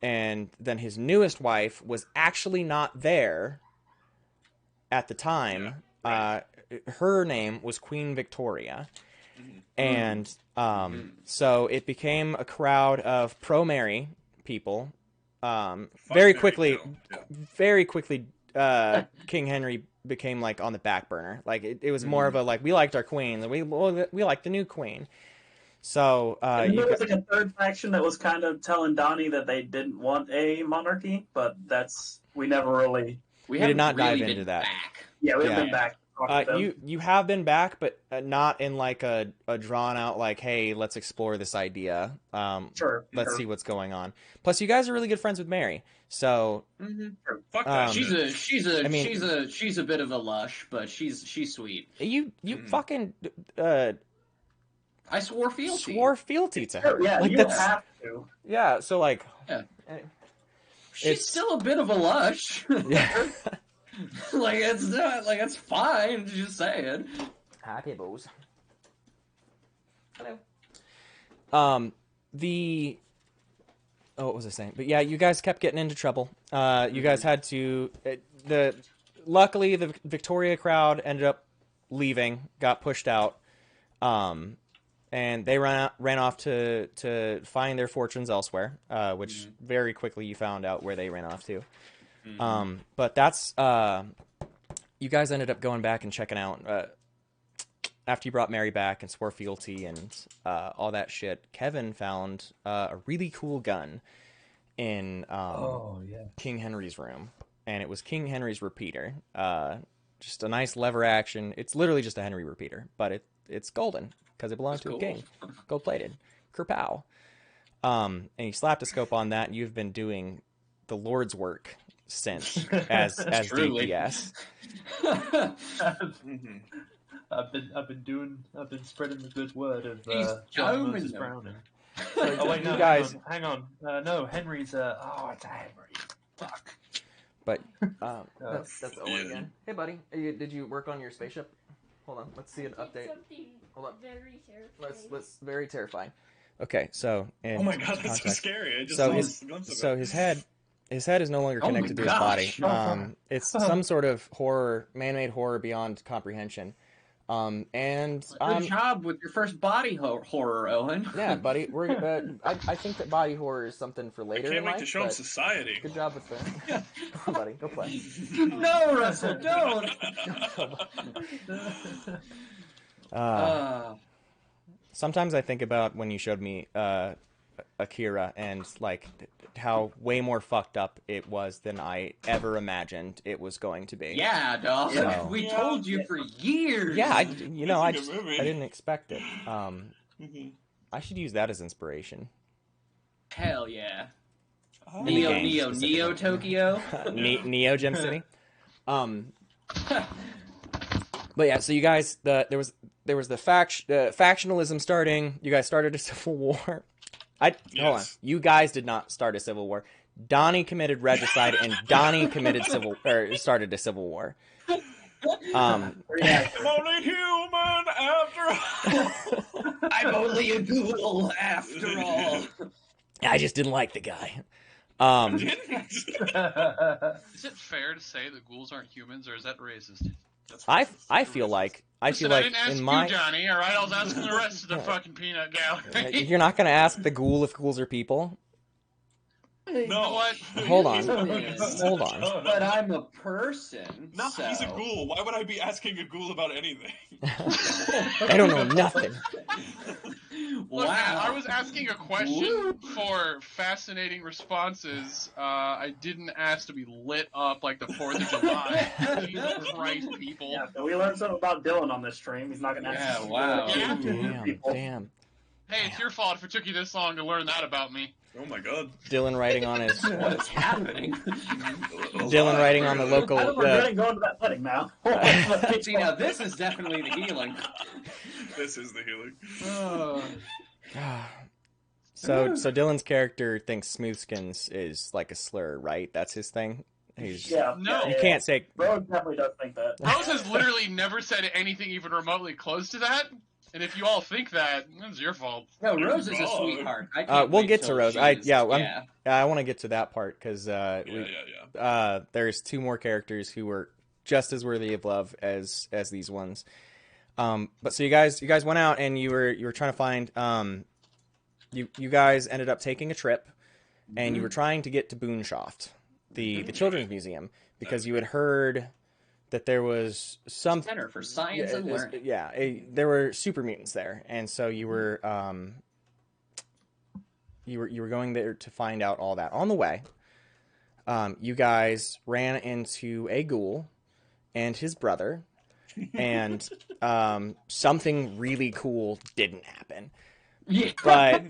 And then his newest wife was actually not there at the time. Yeah, right. Her name was Queen Victoria. And so it became a crowd of pro-Mary people. Very quickly, King Henry became like on the back burner. Like it was more of a like, we liked our queen, and we liked the new queen. So there was like a third faction that was kind of telling Donnie that they didn't want a monarchy, but we never really we did not dive into that. Back. Yeah, we haven't been back. You have been back, but not in like a drawn out like, hey, let's explore this idea. Let's see what's going on. Plus, you guys are really good friends with Mary, so fuck that. She's a bit of a lush, but she's sweet. You fucking. I swore fealty. To her. Yeah, like, you have to. Yeah, so like. Yeah. She's still a bit of a lush. Yeah. like it's not like it's fine. Just saying. Hi, Pibbles. Hello. What was I saying? But yeah, you guys kept getting into trouble. You guys had to. Luckily, the Victoria crowd ended up leaving, got pushed out. And they ran off to find their fortunes elsewhere, which very quickly you found out where they ran off to. But that's you guys ended up going back and checking out after you brought Mary back and swore fealty and all that shit. Kevin found a really cool gun in King Henry's room, and it was King Henry's repeater. Just a nice lever action. It's literally just a Henry repeater, but it's golden. Because it belongs to a king. Gold-plated. Kerpow. And you slapped a scope on that, and you've been doing the Lord's work since as DPS. I've been spreading the good word of John Moses Browning. Oh wait, no, you guys, hang on. No, Henry's it's a Henry. Fuck. But that's Owen again. Hey buddy, did you work on your spaceship? Hold on, let's see an update. Hold on. Very terrifying. Let's very terrifying. Okay, so oh my god, that's so scary. I just his head is no longer connected to his body. It's some sort of horror, man-made horror beyond comprehension. And good job with your first body horror, Owen. Yeah, buddy. I think that body horror is something for later. I can't in wait life, to show him society. Good job with that. Come on, buddy, go play. No, Russell, don't. Sometimes I think about when you showed me Akira and like how way more fucked up it was than I ever imagined it was going to be. Yeah, dog. So, we told you for years. Yeah, I didn't expect it. I should use that as inspiration. Hell yeah. Neo Tokyo. Neo Gem City. But yeah, so you guys, there was the factionalism starting. You guys started a civil war. Hold on. You guys did not start a civil war. Donnie committed regicide, and Donnie started a civil war. I'm only human after all. I'm only a ghoul after all. I just didn't like the guy. Is it fair to say that ghouls aren't humans, or is that racist? I feel like Listen, I didn't ask in you, my Johnny. All right, I was asking the rest of the fucking peanut gallery. you're not gonna ask the ghoul if ghouls are people. You know No. what? Hold on. Yes. Hold on. Oh, no. But I'm a person. No, so... he's a ghoul. Why would I be asking a ghoul about anything? They don't know nothing. Look, man, I Wow. was asking a question for fascinating responses. I didn't ask to be lit up like the 4th of July. Jesus Christ, people. Yeah, so we learned something about Dylan on this stream. He's not going to Yeah, wow. Yeah. Damn. Hey, it's your fault if it took you this long to learn that about me. Oh my god. Dylan writing on his What is happening? Dylan writing on the local. I'm regretting going to that wedding now. See, now this is definitely the healing. This is the healing. So Dylan's character thinks smoothskins is like a slur, right? That's his thing. He's Yeah. No. You can't say. Rose definitely does think that. Rose has literally never said anything even remotely close to that. And if you all think that, it's your fault. No, Rose is a sweetheart. I can't We'll wait get to till Rose. she's- I want to get to that part because Yeah. there's 2 more characters who were just as worthy of love as these ones. But so you guys went out and you were trying to find. You guys ended up taking a trip, and you were trying to get to Boonshoft, the children's museum, because you had heard that there was some Center for Science and Learning. there were super mutants there, and so you were going there to find out all that. On the way, you guys ran into a ghoul and his brother, and something really cool didn't happen. Yeah. But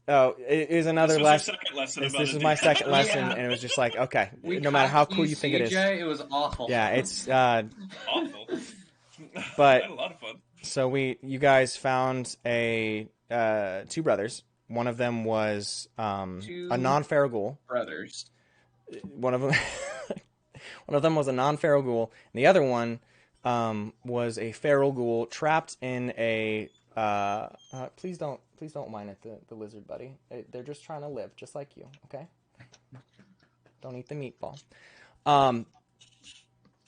it is another lesson. This This is my second lesson, and it was just like, okay, no matter how cool you think it is. CJ, it was awful. Yeah, it's awful. But I had a lot of fun. so you guys found 2 brothers. One of them was a non-feral ghoul. Brothers. One of them was a non-feral ghoul, and the other one was a feral ghoul trapped in a. Please don't whine at the lizard buddy. They're just trying to live, just like you. Okay. Don't eat the meatball.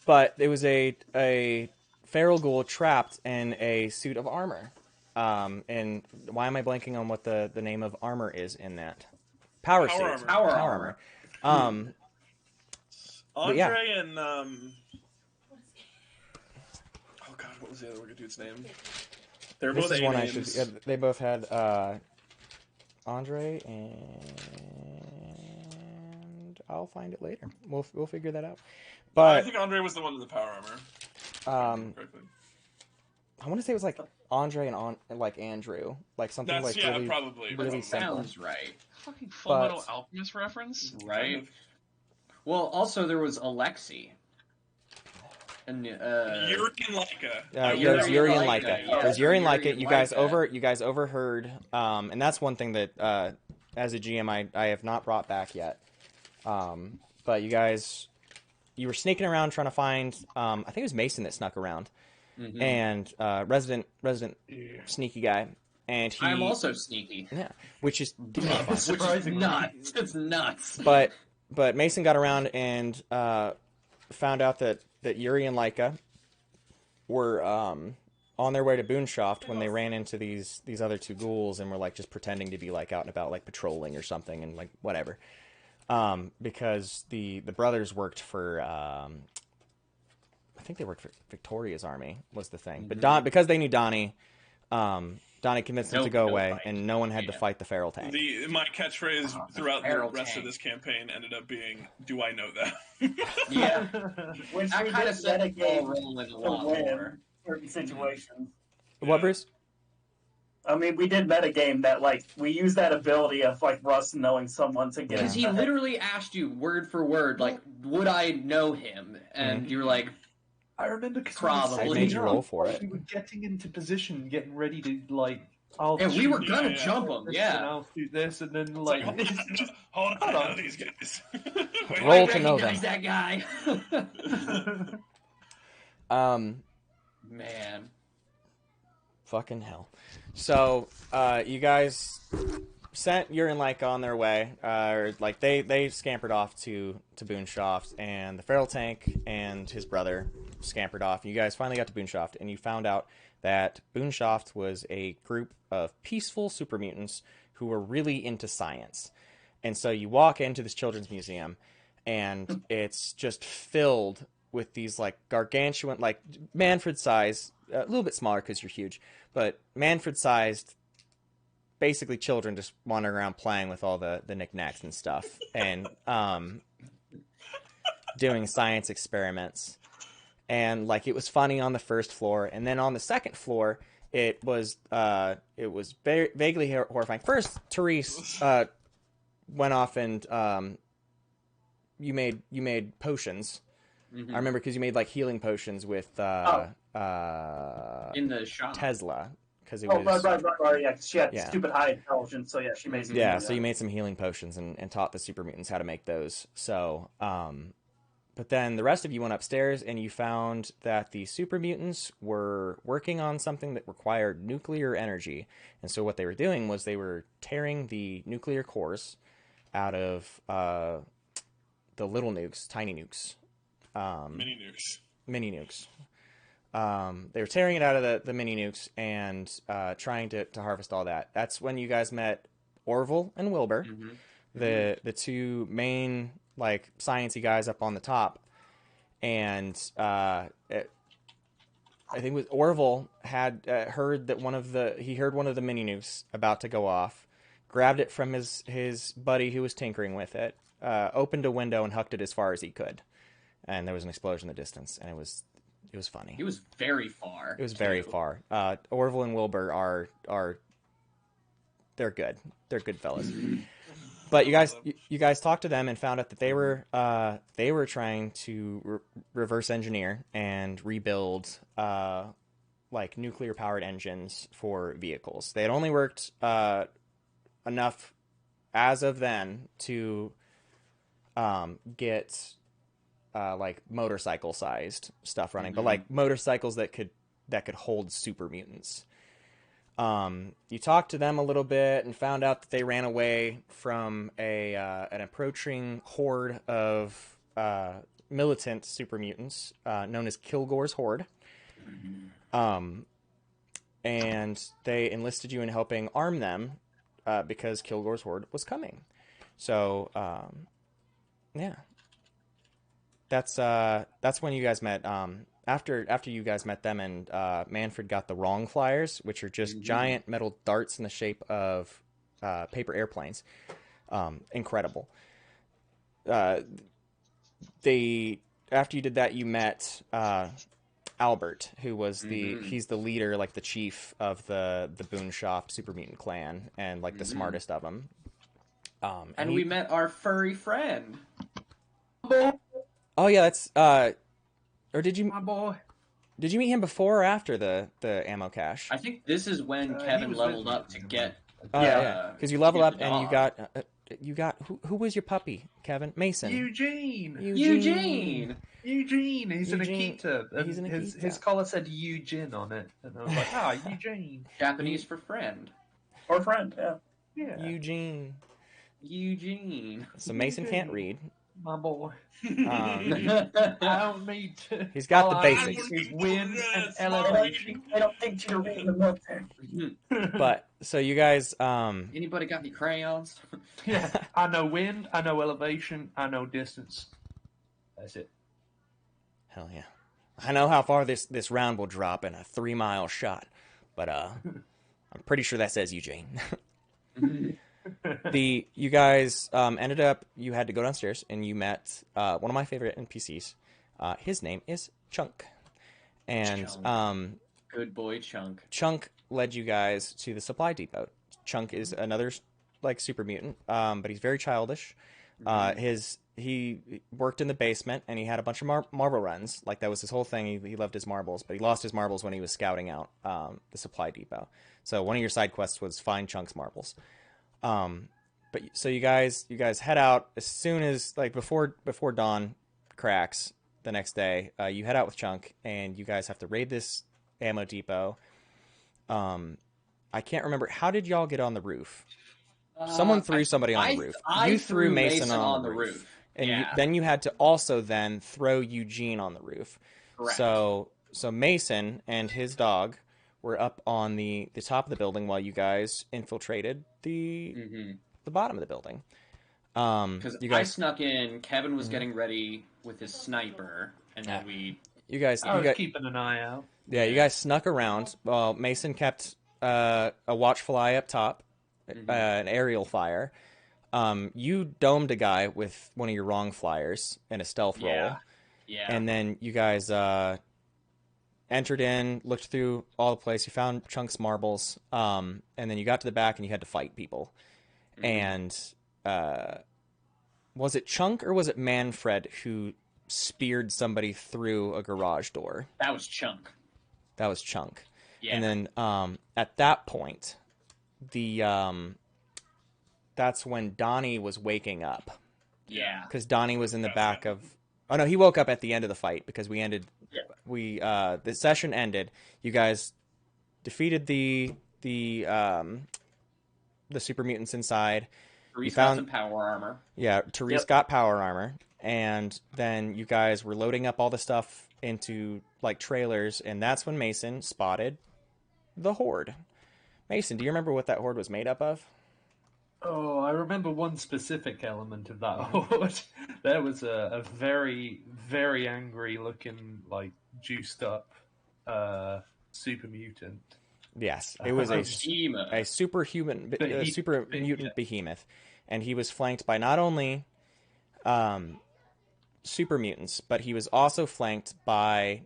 But it was a feral ghoul trapped in a suit of armor. And why am I blanking on what the name of armor is in that? Power suit. armor. Power armor. Andre yeah. and oh god, what was the other dude's name? They're This both is A one I names. should. Yeah, they both had Andre, and I'll find it later. We'll figure that out. I But think Andre was the one in the power armor. Correctly. I want to say it was like Andre and like Andrew, like something That's like yeah, really, probably. really simple. Sounds right. Fucking Full Metal Alchemist reference? Right? Well, also there was Alexi. And Yuri and Laika. There's Yuri and Laika, Laika. yeah. There's Yuri and Yuri Laika. and You guys Laika. you guys overheard, and that's one thing that as a GM I have not brought back yet. But you were sneaking around trying to find. I think it was Mason that snuck around, and resident sneaky guy, and he. I'm also sneaky. Yeah, which is Surprisingly. Nuts. It's nuts. But Mason got around and found out that Yuri and Laika were on their way to Boonshoft when they ran into these other 2 ghouls and were like just pretending to be like out and about, like patrolling or something, and like whatever. Because the brothers worked for I think they worked for Victoria's army was the thing. But because they knew Donnie, Donnie convinced them to go away, and no one had to fight the feral tank. My catchphrase throughout the feral rest tank. of this campaign ended up being, "Do I know that?" Yeah. Which I we kind of did set the dedicate ball rolling a to lot win more. certain situations. What, Bruce? I mean, we did metagame that, like, we used that ability of, like, Russ knowing someone to get Because he literally asked you word for word, like, would I know him? And you were like, I remember because Probably. I made you roll for it. We were getting into position, getting ready to like. I'll and we shoot were this, gonna yeah. jump him, and yeah. I'll shoot this, and then Like, like. hold on, I know these guys. Wait, Roll I to know them. recognize that guy. Man. Fucking hell. So, you guys you're in like on their way, or like they scampered off to Boonshoft, and the feral tank and his brother scampered off. You guys finally got to Boonshoft, and you found out that Boonshoft was a group of peaceful super mutants who were really into science. And so you walk into this children's museum, and it's just filled with these like gargantuan, like Manfred size, a little bit smaller because you're huge, but Manfred sized, basically children just wandering around playing with all the knickknacks and stuff, and doing science experiments. And like it was funny on the first floor, and then on the second floor it was very vaguely horrifying. First, Therese went off and you made potions. Mhm. I remember because you made like healing potions with in the shop. Tesla, because it Oh, was right. Yeah, 'cause she had Yeah. stupid high intelligence, so yeah, she made some. yeah. So you made some healing potions and taught the super mutants how to make those. So but then the rest of you went upstairs and you found that the super mutants were working on something that required nuclear energy. And so what they were doing was they were tearing the nuclear cores out of the little nukes, tiny nukes. Mini nukes. Mini nukes. They were tearing it out of the mini nukes and trying to harvest all that. That's when you guys met Orville and Wilbur, Mhm. the two main like sciencey guys up on the top. And I think it was Orville had heard that one of the mini nukes about to go off, grabbed it from his buddy who was tinkering with it, opened a window and hucked it as far as he could, and there was an explosion in the distance, and it was funny. It was very far. It was very far. Orville and Wilbur are they're good. They're good fellas. But you guys talked to them and found out that they were trying to reverse engineer and rebuild like nuclear powered engines for vehicles. They had only worked enough as of then to get like motorcycle sized stuff running, but like motorcycles that could hold super mutants. You talked to them a little bit and found out that they ran away from an approaching horde of militant super mutants known as Kilgore's Horde. And they enlisted you in helping arm them because Kilgore's Horde was coming. So yeah, that's when you guys met. After you guys met them, and Manfred got the wrong flyers, which are just giant metal darts in the shape of paper airplanes. Incredible. After you did that, you met Albert, who was he's the leader, like the chief of the Boonshoft super mutant clan, and like the smartest of them. And we met our furry friend. Oh yeah, that's or did you? My boy. Did you meet him before or after the ammo cache? I think this is when Kevin leveled up to get. Oh yeah, because you leveled up the and dog. you got who was your puppy, Kevin? Mason. Eugene. Eugene. He's an Eugene. Akita. And He's an Akita. His collar said Eugene on it, and I was like, Eugene. Japanese for friend. Or friend, yeah. Yeah, Eugene. So Mason can't read. my boy. Um, I don't need to. He's got the all I basics. need is wind and I elevation. don't think you're reading the military. but so you guys, Anybody got any crayons? Yeah, I know wind, I know elevation, I know distance. That's it. hell yeah, I know how far this round will drop in a 3-mile shot, but I'm pretty sure that says Eugene. You guys ended up, you had to go downstairs and you met one of my favorite NPCs. His name is Chunk. And Good boy, Chunk. Chunk led you guys to the supply depot. Chunk is another like super mutant, but he's very childish. He worked in the basement and he had a bunch of marble runs. Like that was his whole thing. He loved his marbles, but he lost his marbles when he was scouting out the supply depot. So one of your side quests was find Chunk's marbles. But so you guys head out as soon as like before dawn cracks the next day. You head out with Chunk and you guys have to raid this ammo depot. I can't remember, how did y'all get on the roof? Someone threw somebody on the roof. I You threw Mason on the roof. And yeah. then you had to also then throw Eugene on the roof. Correct. So Mason and his dog were up on the top of the building while you guys infiltrated the bottom of the building. Because I snuck in, Kevin was getting ready with his sniper, and then I was keeping an eye out. Yeah, you guys snuck around. Well, Mason kept a watchful eye up top, an aerial fire. You domed a guy with one of your wrong flyers in a stealth roll. Yeah. And then you guys entered in, looked through all the place. You found Chunk's marbles. And then you got to the back and you had to fight people. And was it Chunk or was it Manfred who speared somebody through a garage door? That was Chunk. Yeah. And then at that point, that's when Donnie was waking up. Yeah. Because Donnie was in the back of... Oh, no, he woke up at the end of the fight because we ended... Yeah. The session ended. You guys defeated the super mutants inside. Therese got some power armor. Yeah, Therese got power armor. And then you guys were loading up all the stuff into, like, trailers. And that's when Mason spotted the Horde. Mason, do you remember what that Horde was made up of? Oh, I remember one specific element of that horde. There was a very, very angry looking, like, juiced up super mutant. Yes, it was a super mutant behemoth. And he was flanked by not only super mutants, but he was also flanked by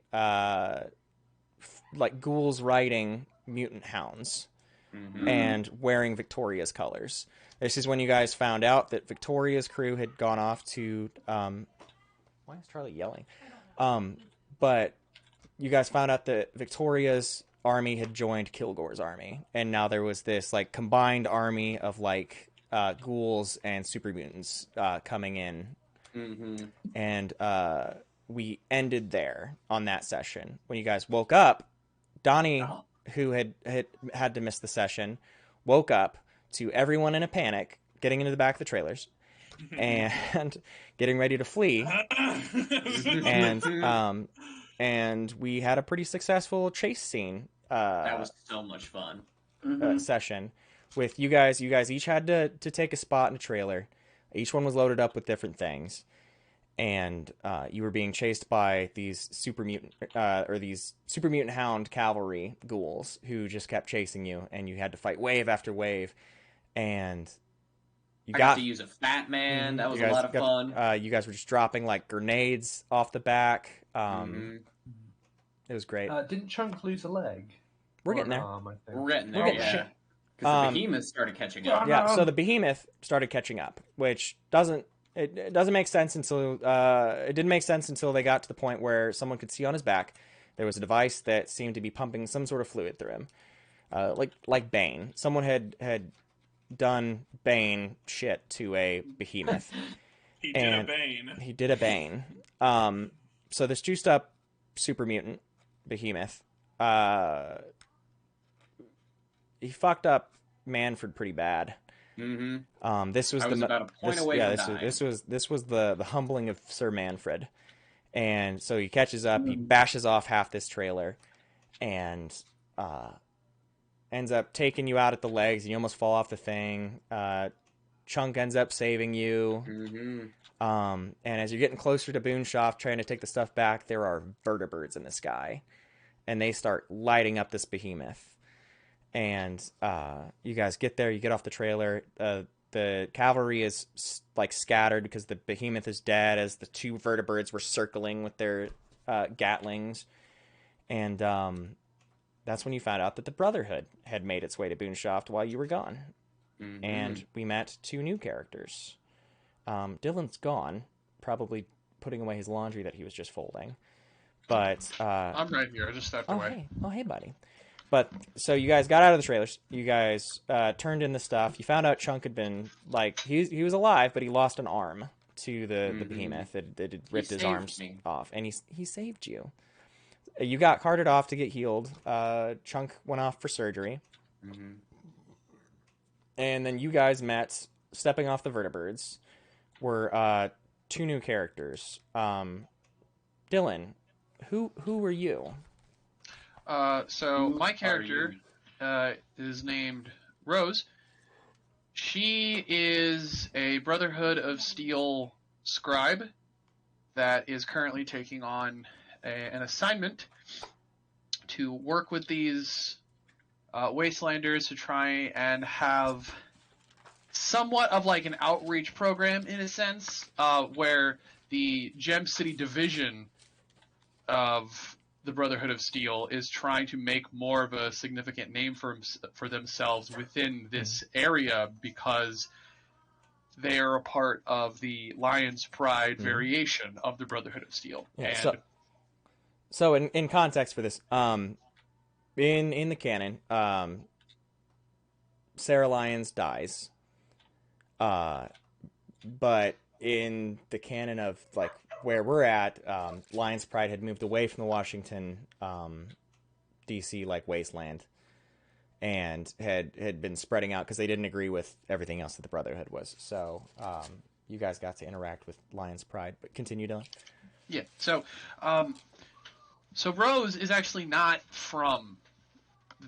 like ghouls riding mutant hounds and wearing Victoria's colors. This is when you guys found out that Victoria's crew had gone off to why is Charlie yelling? But you guys found out that Victoria's army had joined Kilgore's army, and now there was this like combined army of like ghouls and super mutants coming in. And we ended there on that session. When you guys woke up, Donnie, who had to miss the session, woke up to everyone in a panic, getting into the back of the trailers, and getting ready to flee. And we had a pretty successful chase scene. That was so much fun. Session with you guys. You guys each had to take a spot in a trailer. Each one was loaded up with different things, and you were being chased by these super mutant hound cavalry ghouls who just kept chasing you, and you had to fight wave after wave. And I got to use a fat man. That was a lot of fun. You guys were just dropping like grenades off the back. It was great. Didn't Chunk lose a leg? We're getting there. We're getting there. Yeah. Because the behemoth started catching up. Yeah, so the behemoth started catching up, which doesn't make sense until it didn't make sense until they got to the point where someone could see on his back there was a device that seemed to be pumping some sort of fluid through him, like Bane. Someone had done Bane shit to a behemoth. He did a Bane. So this juiced up super mutant behemoth, he fucked up Manfred pretty bad. This was about a point away from dying. This was the humbling of Sir Manfred, and so he catches up. He bashes off half this trailer, and ends up taking you out at the legs. You almost fall off the thing. Chunk ends up saving you. And as you're getting closer to Boonshoft, trying to take the stuff back, there are vertibirds in the sky, and they start lighting up this behemoth. And you guys get there, you get off the trailer. The cavalry is like scattered because the behemoth is dead as the two vertibirds were circling with their gatlings. And that's when you found out that the Brotherhood had made its way to Boonshoft while you were gone. And we met two new characters. Dylan's gone, probably putting away his laundry that he was just folding. But I'm right here. I just stepped away. Hey, buddy. But so you guys got out of the trailers. You guys turned in the stuff. You found out Chunk had been like he was alive, but he lost an arm to the behemoth. It had ripped his arms off, and he saved you. You got carted off to get healed. Chunk went off for surgery, and then you guys met, stepping off the vertibirds, were 2 new characters. Dylan, who were you? So Who my are character is named Rose. She is a Brotherhood of Steel scribe that is currently taking on an assignment to work with these Wastelanders to try and have somewhat of like an outreach program in a sense, where the Gem City division of the Brotherhood of Steel is trying to make more of a significant name for themselves within this area because they are a part of the Lion's Pride variation of the Brotherhood of Steel. Yeah, And so in context for this, in the canon, Sarah Lyons dies. But in the canon of like where we're at, Lion's Pride had moved away from the Washington, DC like wasteland, and had been spreading out because they didn't agree with everything else that the Brotherhood was. So you guys got to interact with Lion's Pride. But continue, Dylan. yeah, so Rose is actually not from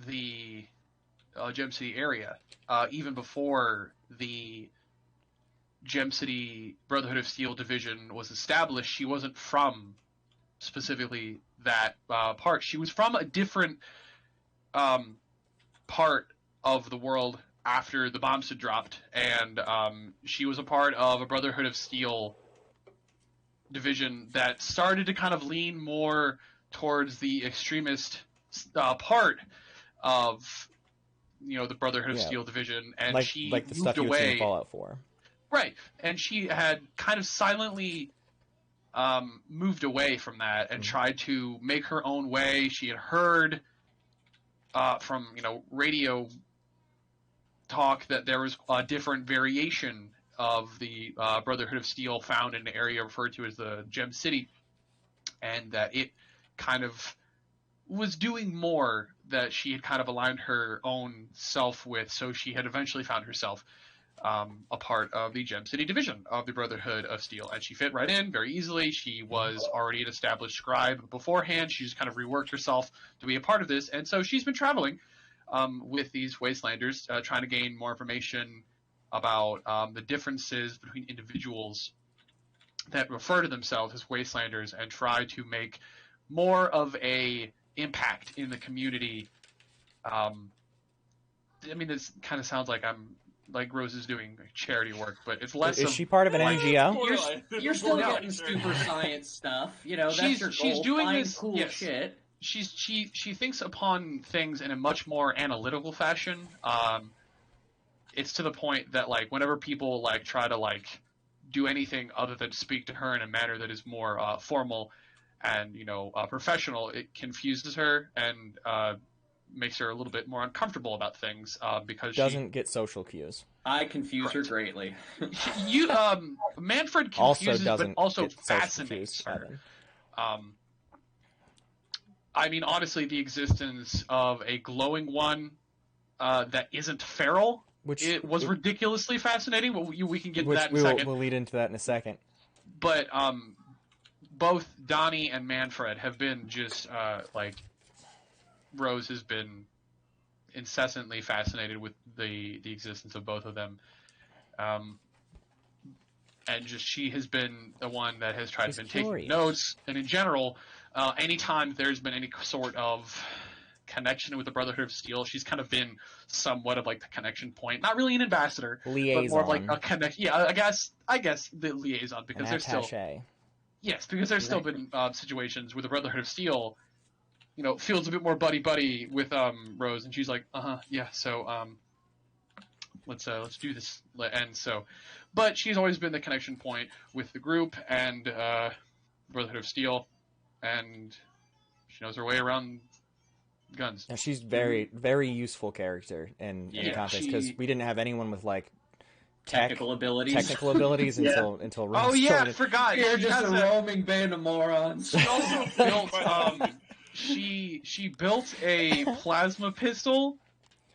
the Gem City area. Even before the Gem City Brotherhood of Steel division was established, she wasn't from specifically that part. She was from a different part of the world after the bombs had dropped, and she was a part of a Brotherhood of Steel division that started to kind of lean more towards the extremist part of the Brotherhood of Steel division, and she like the moved stuff you would see away. in Fallout 4. Right, and she had kind of silently moved away from that and tried to make her own way. She had heard from radio talk that there was a different variation of the Brotherhood of Steel found in an area referred to as the Gem City, and that it kind of was doing more that she had kind of aligned her own self with, so she had eventually found herself a part of the Gem City division of the Brotherhood of Steel, and she fit right in very easily. She was already an established scribe beforehand. She just kind of reworked herself to be a part of this, and so she's been traveling with these Wastelanders, trying to gain more information about the differences between individuals that refer to themselves as Wastelanders and try to make more of a impact in the community. I mean, this kind of sounds like Rose is doing charity work, but it's less. Is she part of an NGO? You're still getting super science stuff. That's your goal. She's doing Find this cool shit. She thinks upon things in a much more analytical fashion. It's to the point that like whenever people like try to like do anything other than speak to her in a manner that is more formal and professional, it confuses her and makes her a little bit more uncomfortable about things because doesn't get social cues. I confuse her greatly. Manfred Also confuses, doesn't but also get social fascinates cues, her. I mean, honestly, the existence of a glowing one that isn't feral, Which it was ridiculously fascinating. Well, we can get to which that in a second. we'll lead into that in a second. But both Donnie and Manfred have been just Rose has been incessantly fascinated with the existence of both of them, and just she has been the one that has tried to take notes. And in general, anytime there's been any sort of connection with the Brotherhood of Steel, she's kind of been somewhat of like the connection point. Not really an ambassador, liaison. but more of like a connect. Yeah, I guess the liaison, because there's still because there's still been situations where the Brotherhood of Steel, feels a bit more buddy with Rose, and she's like, yeah, so let's do this, and so, but she's always been the connection point with the group and Brotherhood of Steel, and she knows her way around guns. And she's very, very useful character in the context, because we didn't have anyone with like technical abilities until Rose Oh yeah, started. I forgot. You're just a roaming band of morons. She also built she built a plasma pistol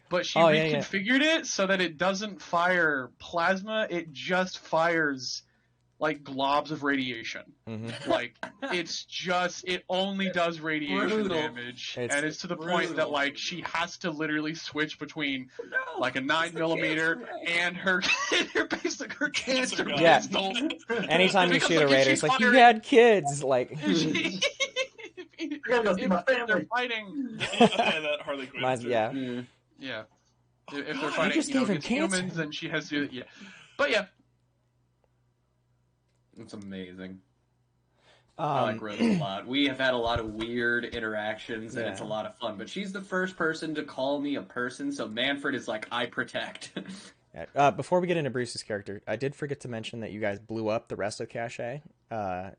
but she Oh, yeah. reconfigured it so that it doesn't fire plasma. It just fires like globs of radiation. Mm-hmm. Like it only does radiation Brutal. damage, It's and it's to the point that brutal. like she has to literally switch between like a 9 It's the millimeter cancer ray. and her her cancer gun. Yeah. pistol. Anytime you Because, shoot a like, if raider, she's it's like, you firing- had kids. Like, If gotta go see my if they're family. fighting, Yeah, that Harley Quinn. yeah. yeah. If they're God, fighting, just you know, gave him against cancer. humans, then she has to, yeah. But yeah, It's amazing. I like Rose a lot. We have had a lot of weird interactions, and it's a Yeah. lot of fun. But she's the first person to call me a person, so Manfred is like, I protect. Before we get into Bruce's character, I did forget to mention that you guys blew up the rest of Cache, and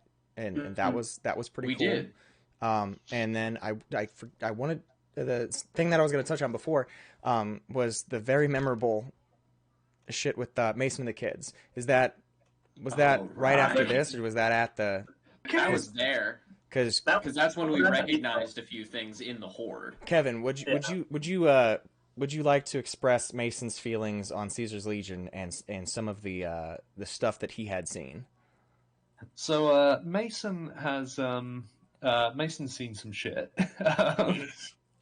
that was pretty We cool. did. And then I wanted the thing that I was going to touch on before was the very memorable shit with Mason and the kids. Was that Oh, right after right. this, or was that at the? I was there. Because Because that's when we recognized a few things in the Horde. Kevin, would you like to express Mason's feelings on Caesar's Legion and some of the stuff that he had seen? So Mason has Mason's seen some shit.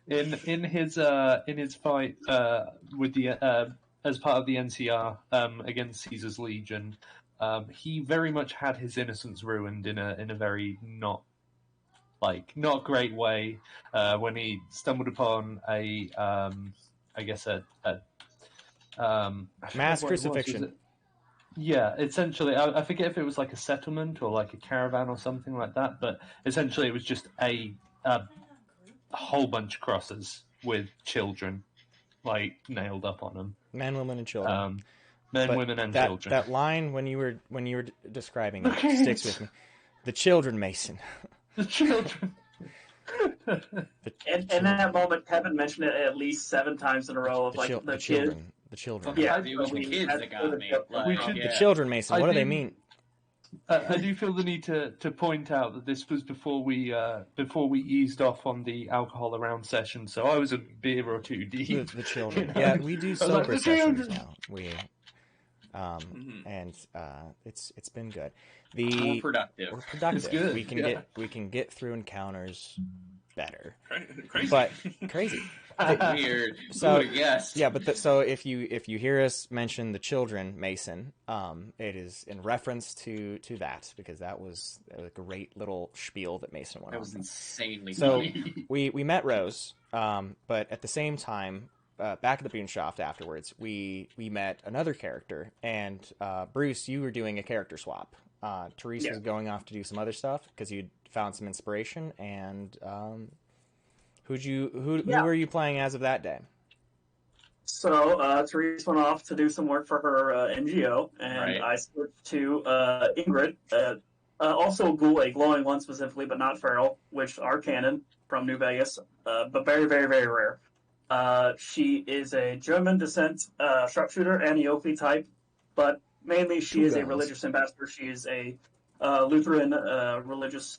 in his fight with the as part of the NCR against Caesar's Legion, he very much had his innocence ruined in a very not great way when he stumbled upon a Mass what it was. crucifixion. Was it? Yeah, essentially, I forget if it was like a settlement or like a caravan or something like that, but essentially it was just a whole bunch of crosses with children, like, nailed up on them. Men, women, and children. Men, But women, and that, children. That line when you were describing it sticks with me. The children, Mason. The children. And in that moment, Kevin mentioned it at least 7 times in a row of The, like chil- the the kids. children. The children. Yeah, It was the kids that got me. Like, We should- The yeah. children, Mason. I What do they didn't- mean? I do feel the need to point out that this was before we eased off on the alcohol around session, so I was a beer or two deep. The children. You know? Yeah, we do I was sober like, the sessions children. now. We Mhm. and it's been good. More productive. We're productive. It's good, We can get through encounters better. Crazy. But crazy. Weird. So- Who would've guessed? Yeah, but so if you hear us mention the children, Mason, it is in reference to that, because that was a great little spiel that Mason went That on. was insanely So funny. we met Rose, but at the same time, back at the Boonshaft afterwards, we met another character, and Bruce, you were doing a character swap. Therese Yeah. was going off to do some other stuff because you'd found some inspiration, and who were you playing as of that day? So Therese went off to do some work for her NGO, and Right. I switched to Ingrid, also a ghoul, a glowing one specifically, but not feral, which are canon from New Vegas, but very, very, very rare. She is a German descent sharpshooter and Yoki type, but mainly she Two is a guns. religious ambassador. She is a Lutheran religious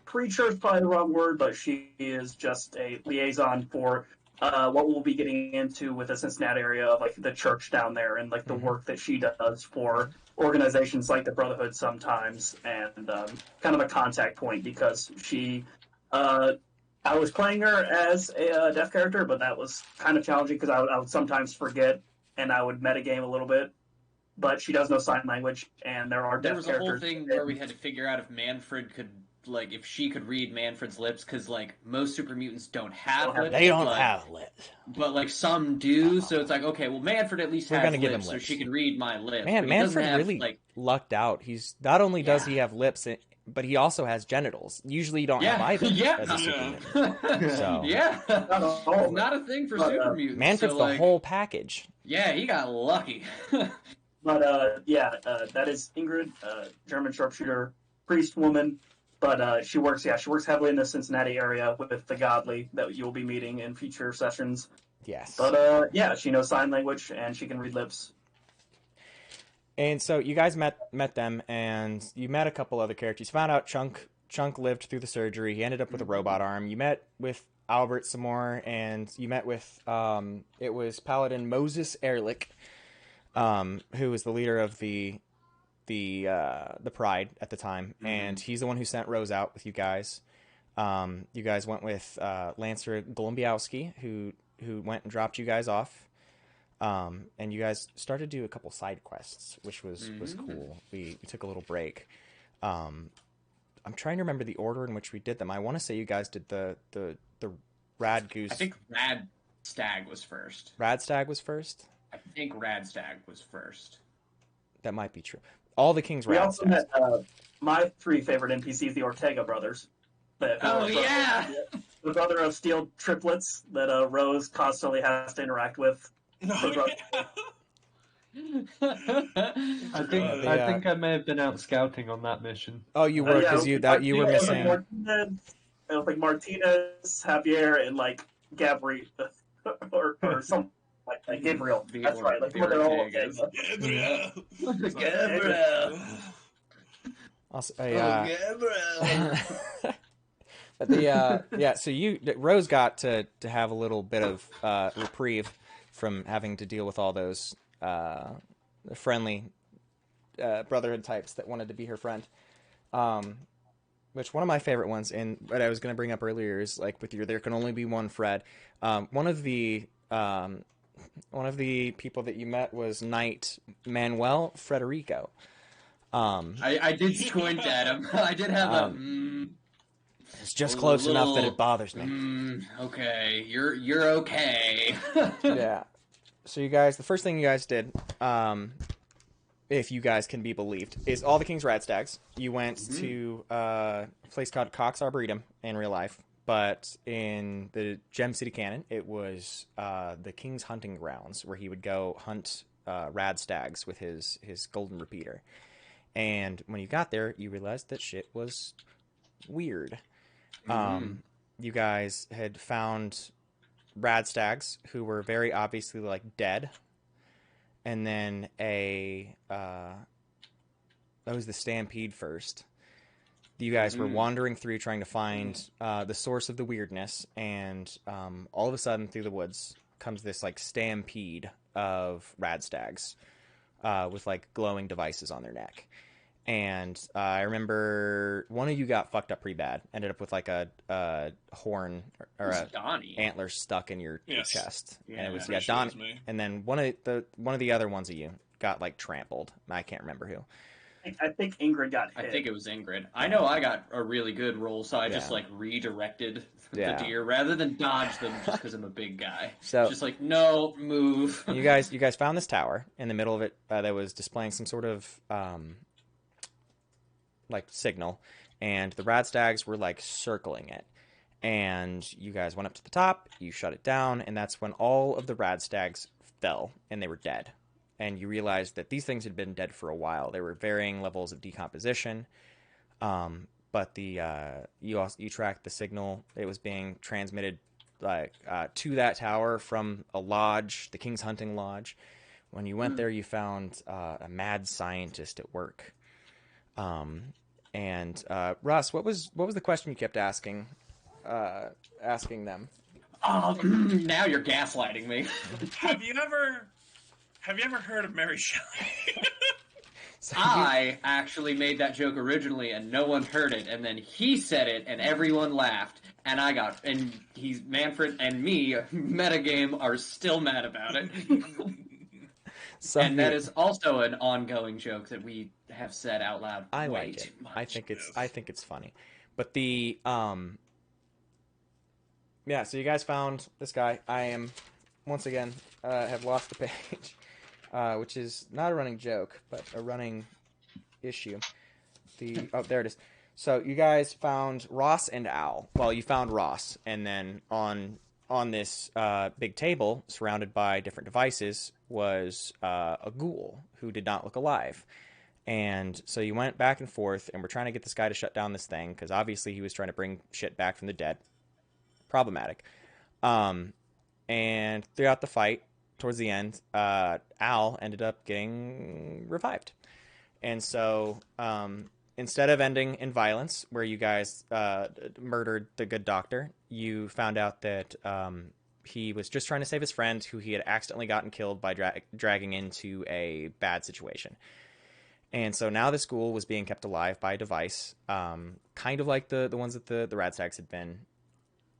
preacher, is probably the wrong word, but she is just a liaison for what we'll be getting into with the Cincinnati area of like the church down there and like the work that she does for organizations like the Brotherhood sometimes, and kind of a contact point because she. I was playing her as a deaf character, but that was kind of challenging because I would sometimes forget and I would metagame a little bit. But she does know sign language, and there are There deaf was a whole characters. thing where we had to figure out if Manfred could, like, if she could read Manfred's lips, because, like, most super mutants don't have lips. They don't but, have lips. But, like, some do, so it's like, okay, well, Manfred at least We're has gonna give him lips, so lips. she can read my lips. Man, but he doesn't Manfred have, really like, lucked out. He's not only does Yeah. he have lips, but he also has genitals. Usually, you don't have Yeah, either yeah. as a super Yeah. mutant. So- yeah. Not all It's of it. not a thing for But, super mutants. Manfred's so, the like, whole package. Yeah, he got lucky. But that is Ingrid, German sharpshooter, priest woman. But she works heavily in the Cincinnati area with the godly that you'll be meeting in future sessions. Yes. But she knows sign language and she can read lips. And so you guys met them, and you met a couple other characters. You found out Chunk lived through the surgery. He ended up with a robot arm. You met with Albert some more, and you met with it was Paladin Moses Ehrlich, who was the leader of the Pride at the time, and he's the one who sent Rose out with you guys. You guys went with Lancer Golombiowski, who went and dropped you guys off. And you guys started to do a couple side quests, which was cool. We took a little break. I'm trying to remember the order in which we did them. I want to say you guys did the Rad Goose. I think Rad Stag was first. Rad Stag was first? I think Rad Stag was first. That might be true. All the King's We Rad also Stags. met my 3 favorite NPCs, the Ortega brothers. Yeah! The brother of steel triplets that Rose constantly has to interact with. No, yeah. I think I may have been out scouting on that mission. Oh, you were, because you were missing. It was like Martinez, Javier, and like Gabriel, or something like Gabriel. That's right. Like they're all okay. Gabriel. Also, Gabriel. But so Rose got to have a little bit of reprieve from having to deal with all those friendly brotherhood types that wanted to be her friend. Which one of my favorite ones, and what I was going to bring up earlier, is like with your "there can only be one Fred." One of the people that you met was Knight Manuel Frederico. I did squint at him. I did have it's just close enough that it bothers me. Okay, you're okay. Yeah. So you guys, the first thing you guys did, if you guys can be believed, is all the King's Rad Stags. You went to a place called Cox Arboretum in real life, but in the Gem City canon, it was the King's hunting grounds where he would go hunt Rad Stags with his golden repeater. And when you got there, you realized that shit was weird. You guys had found Rad Stags who were very obviously like dead, and then that was the stampede first. You guys were wandering through trying to find the source of the weirdness, and all of a sudden through the woods comes this like stampede of Rad Stags with like glowing devices on their neck. And I remember one of you got fucked up pretty bad. Ended up with like a horn or a antler stuck in your chest. Yeah, and it was sure Donnie. it was me. And then one of the other ones of you got like trampled. I can't remember who. I think Ingrid got hit. I think it was Ingrid. I know I got a really good roll, so I just like redirected the deer rather than dodge them just because I'm a big guy. So just like, no, move. you guys found this tower in the middle of it that was displaying some sort of like signal, and the Rad Stags were like circling it. And you guys went up to the top, you shut it down, and that's when all of the Rad Stags fell and they were dead. And you realized that these things had been dead for a while. There were varying levels of decomposition, but you tracked the signal. It was being transmitted like to that tower from a lodge, the King's Hunting Lodge. When you went there, you found a mad scientist at work. And Russ, what was the question you kept asking them? Oh, now you're gaslighting me. Have you ever heard of Mary Shelley? I actually made that joke originally, and no one heard it, and then he said it, and everyone laughed, and Manfred and me, metagame, are still mad about it. And that is also an ongoing joke that we have said out loud. I way like it. too much. I think it's funny, but the so you guys found this guy. I am once again have lost the page, which is not a running joke, but a running issue. There it is. So you guys found Ross and Al. Well, you found Ross, and then on this big table, surrounded by different devices, was a ghoul who did not look alive. And so you went back and forth, and we're trying to get this guy to shut down this thing, because obviously he was trying to bring shit back from the dead. Problematic. And throughout the fight, towards the end, Al ended up getting revived. And so instead of ending in violence, where you guys murdered the good doctor, you found out that he was just trying to save his friend, who he had accidentally gotten killed by dragging into a bad situation. And so now the school was being kept alive by a device, kind of like the ones that the Radstags had been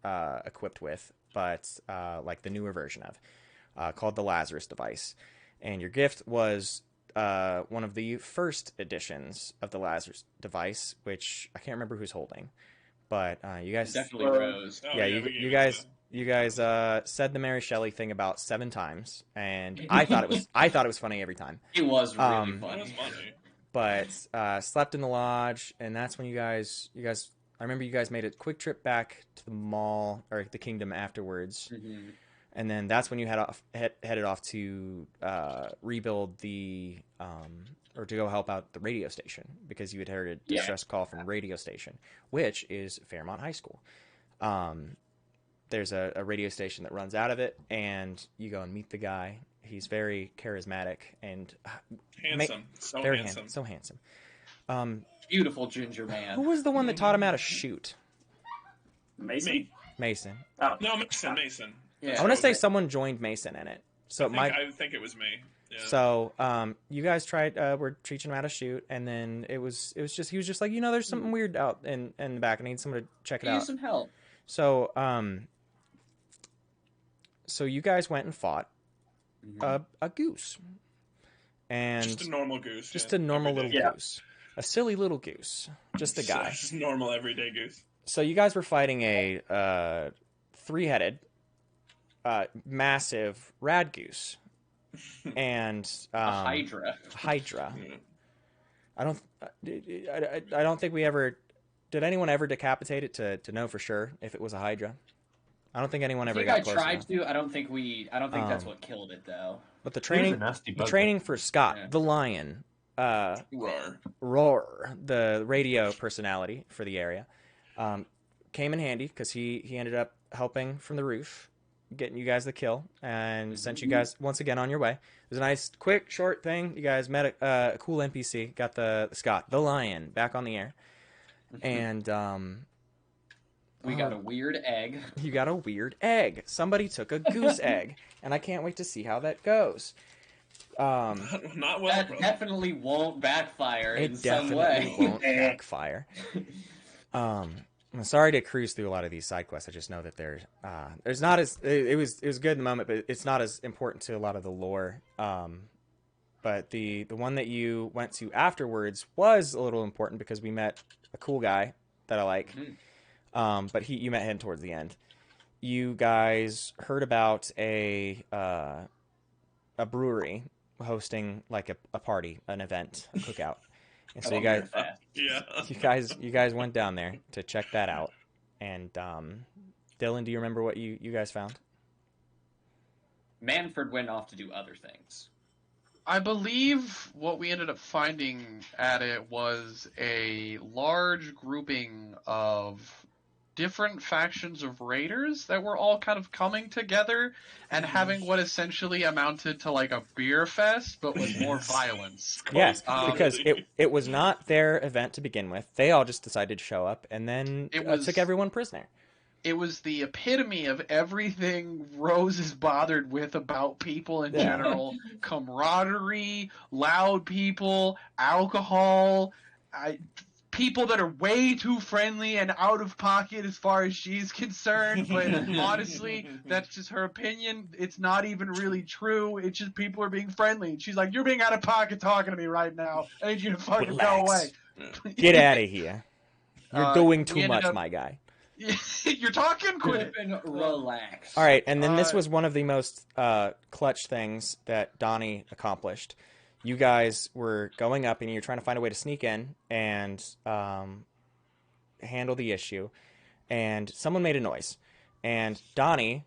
equipped with, but like the newer version of, called the Lazarus device. And your gift was one of the first editions of the Lazarus device, which I can't remember who's holding, but you guys Definitely Rose. Oh, yeah, we you gave guys it you guys said the Mary Shelley thing about 7 times, and I thought it was funny every time. It was really to- That funny. was funny. But slept in the lodge, and that's when you guys I remember you guys made a quick trip back to the mall or the kingdom afterwards. Mhm. And then that's when you headed off to rebuild the or to go help out the radio station, because you had heard a distress call from the radio station, which is Fairmont High School. There's a radio station that runs out of it, and you go and meet the guy. He's very charismatic and Handsome. So very handsome. so handsome. Beautiful ginger Who man. was the one that taught him how to shoot? Mason. Me. Mason. Oh, No, Mason. Yeah. I want to say someone joined Mason in it. So I think it was me. Yeah. So, you guys were teaching him how to shoot, and then he was just like, there's something weird out in the back. I need someone to check it Use out. some help. So, so you guys went and fought a goose, and just a normal goose. just yeah, a normal everyday. little Yeah. goose, a silly little goose, just a guy. Just normal everyday goose. So you guys were fighting a 3-headed, massive rad goose, and A Hydra. Hydra. Yeah. I don't think we ever. Did anyone ever decapitate it to know for sure if it was a Hydra? I don't think anyone I ever think got I close tried enough. to. I don't think that's what killed it though. But the It was a training, nasty the bug. training for Scott, Yeah. the lion, Roar. Roar, the radio personality for the area, came in handy because he ended up helping from the roof, getting you guys the kill, and sent you guys once again on your way. It was a nice, quick, short thing. You guys met a cool NPC, got the Scott, the lion, back on the air, and We got a weird egg. you got a weird egg. Somebody took a goose egg, and I can't wait to see how that goes. Not well, That bro. definitely won't backfire in It some definitely way. won't backfire. I'm sorry to cruise through a lot of these side quests. I just know that there's not as it was good in the moment, but it's not as important to a lot of the lore. But the one that you went to afterwards was a little important because we met a cool guy that I like. But you met him towards the end. You guys heard about a brewery hosting like a party, an event, a cookout. And so you guys Yeah. you guys went down there to check that out. And Dylan, do you remember what you guys found? Manfred went off to do other things. I believe what we ended up finding at it was a large grouping of different factions of raiders that were all kind of coming together and having what essentially amounted to like a beer fest, but with more violence. Yes, Close because quality. it was not their event to begin with. They all just decided to show up and then It was- took everyone prisoner. It was the epitome of everything Rose is bothered with about people in Yeah. general. Camaraderie, loud people, alcohol, people that are way too friendly and out of pocket as far as she's concerned. But honestly, that's just her opinion. It's not even really true. It's just people are being friendly. And she's like, you're being out of pocket talking to me right now. I need you to fucking go away. Relax. Get out of here. You're doing we too ended much, up- my guy. You're talking? Quit. Flippin' relax. All right, and then this Uh, was one of the most clutch things that Donnie accomplished. You guys were going up, and you're trying to find a way to sneak in and handle the issue. And someone made a noise, and Donnie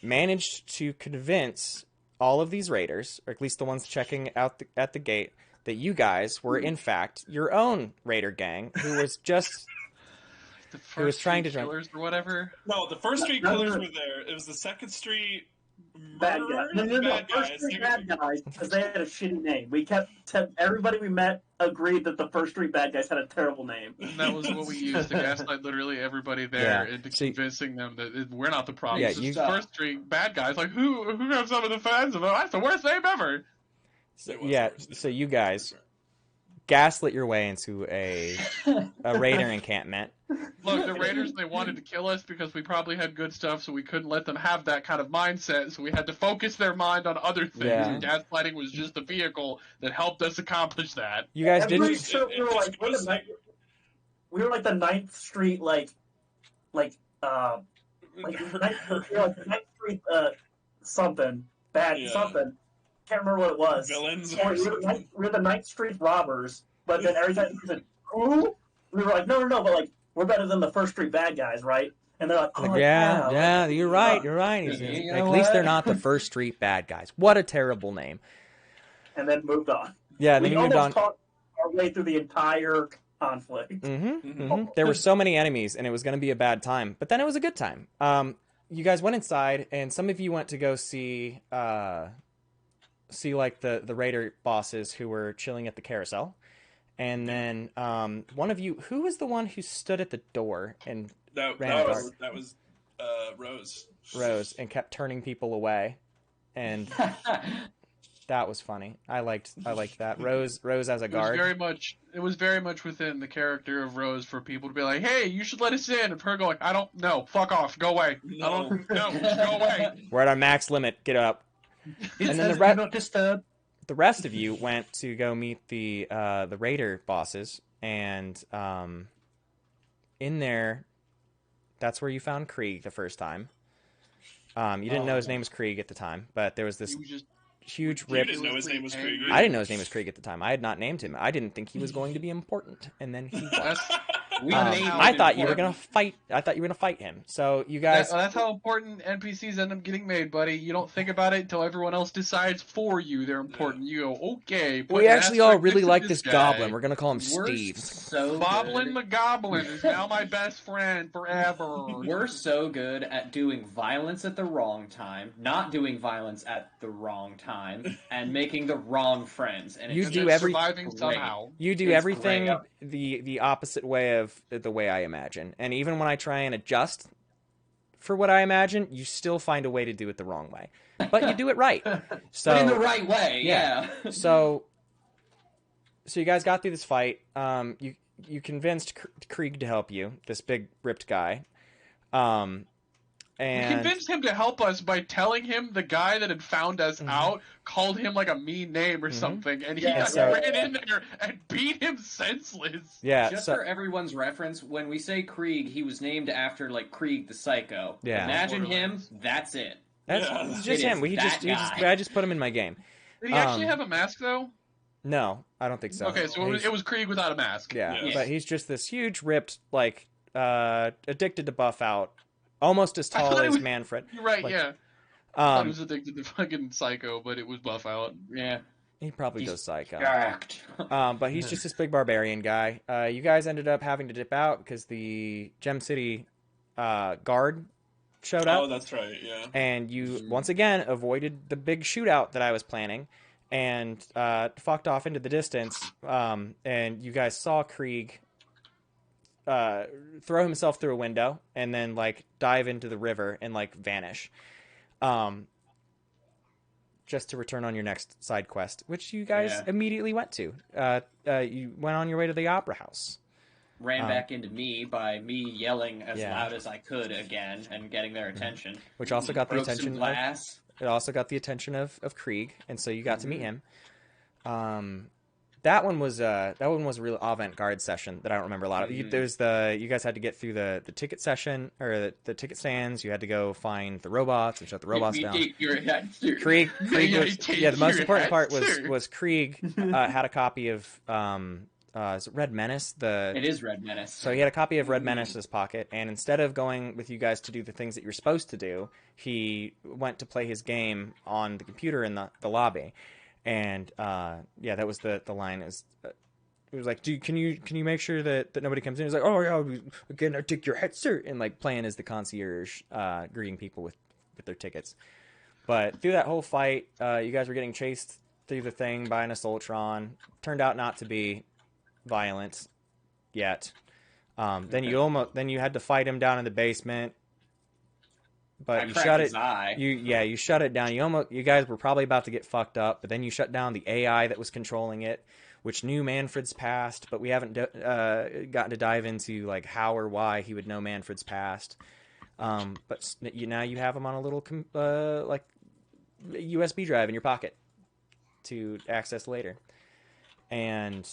managed to convince all of these raiders, or at least the ones checking out at the gate, that you guys were in fact your own raider gang who was just The was first trying three to join- killers or whatever. No, the first 3 killers were there. It was the Second Street Bad guys. Murderers? No, Bad First guys. Street bad guys, because they had a shitty name. We kept everybody we met agreed that the First Street bad guys had a terrible name. And that was what we used to gaslight literally everybody there Yeah. into So- convincing them that we're not the problem. Yeah, It's just you- First Street bad guys. Like who have some of the fans of it? That's the worst name ever. So, It was yeah, worse. so you guys gaslit your way into a raider encampment. Look, the Raiders, they wanted to kill us because we probably had good stuff, so we couldn't let them have that kind of mindset, so we had to focus their mind on other things, Yeah. and gaslighting was just a vehicle that helped us accomplish that. You guys Every didn't. show we were like, we were like the 9th Street, like we were like the 9th Street, something bad, Yeah. something. Can't remember what it was. Villains. Or we were the 9th Street robbers, but then every time we said, "Who?" we were like, no, but like we're better than the First Street bad guys, right? And they're like, oh, Like, yeah, you're right. You're right. You At know least they're what? not the First Street bad guys. What a terrible name. And then moved on. Yeah, then We you moved almost on. talked our way through the entire conflict. There were so many enemies, and it was going to be a bad time. But then it was a good time. You guys went inside, and some of you went to go see like the raider bosses who were chilling at the carousel. And then one of you, who was the one who stood at the door and That was Rose. and kept turning people away, and that was funny. I liked that. Rose as a guard. It was very much within the character of Rose for people to be like, "Hey, you should let us in," and her going, "I don't know, fuck off, go away, No. I don't know, just go away." We're at our max limit. Get up. It And then says the do not disturb. The rest of you went to go meet the raider bosses, and in there, that's where you found Krieg the first time. You didn't know his name was Krieg at the time, but there was this He was just huge You rip. didn't know his name was Krieger. I didn't know his name was Krieg at the time. I had not named him. I didn't think he was going to be important, and then he was. that's We Um, named I him thought you were important. gonna fight. I thought you were gonna fight him. So you guys, that's how important NPCs end up getting made, buddy. You don't think about it until everyone else decides for you they're important. You go, okay. put we an actually all asterisk really next to like this guy. goblin. We're gonna call him We're Steve. so Boblin good. McGoblin is now my best friend forever. We're so good at doing violence at the wrong time, not doing violence at the wrong time, and making the wrong friends. And You it's do just every- surviving great. somehow. You do It's everything great. the opposite way of the way I imagine. And even when I try and adjust for what I imagine, you still find a way to do it the wrong way. But you do it right. So But in the right way, yeah. so you guys got through this fight. You convinced Krieg to help you, this big ripped guy. We And convinced him to help us by telling him the guy that had found us out called him like a mean name or something, and he Yeah, so- ran in there and beat him senseless. yeah, Just so for everyone's reference, when we say Krieg, he was named after like Krieg the Psycho. Yeah. Imagine him. That's it. that's Yeah. it's just It him. is that guy. I just put him in my game. Did he actually Um, have a mask though? No, I don't think so. Okay, so He's- it was Krieg without a mask. Yeah, Yes. but he's just this huge, ripped, like, addicted to buff out, almost as I tall thought he as was- Manfred. You're right, Like, yeah. I thought he Um, was addicted to fucking Psycho, but it was buff out. Yeah. he probably He's does psycho. Jacked. But he's just this big barbarian guy. You guys ended up having to dip out because the Gem City guard showed Oh, up, that's right. Yeah. and you once again avoided the big shootout that I was planning, and fucked off into the distance. And you guys saw Krieg throw himself through a window and then like dive into the river and like vanish. Just to return on your next side quest, which you guys Yeah. immediately went to. You went on your way to the opera house. Ran back into me by me yelling as Yeah. loud as I could again and getting their attention. Which also got the Broke some attention of, glass. it also got the attention of Krieg, and so you got to meet him. That one was a real avant-garde session that I don't remember a lot of. You guys had to get through the ticket session or the ticket stands. You had to go find the robots and shut the robots down. Krieg May I was, take the most your important hat, part sir? was Krieg had a copy of is it Red Menace? It is Red Menace. So he had a copy of Red Menace in his pocket, and instead of going with you guys to do the things that you're supposed to do, he went to play his game on the computer in the lobby. And that was the line is. It was like, can you make sure that nobody comes in? He's like, oh yeah, again, I take your hat, sir, and like playing as the concierge, greeting people with their tickets. But through that whole fight, you guys were getting chased through the thing by an Assaultron. Turned out not to be violent yet. Then you had to fight him down in the basement. But I you cracked shut his it. eye. You shut it down. You guys were probably about to get fucked up, but then you shut down the AI that was controlling it, which knew Manfred's past. But we haven't gotten to dive into like how or why he would know Manfred's past. But now you have him on a little like USB drive in your pocket to access later. And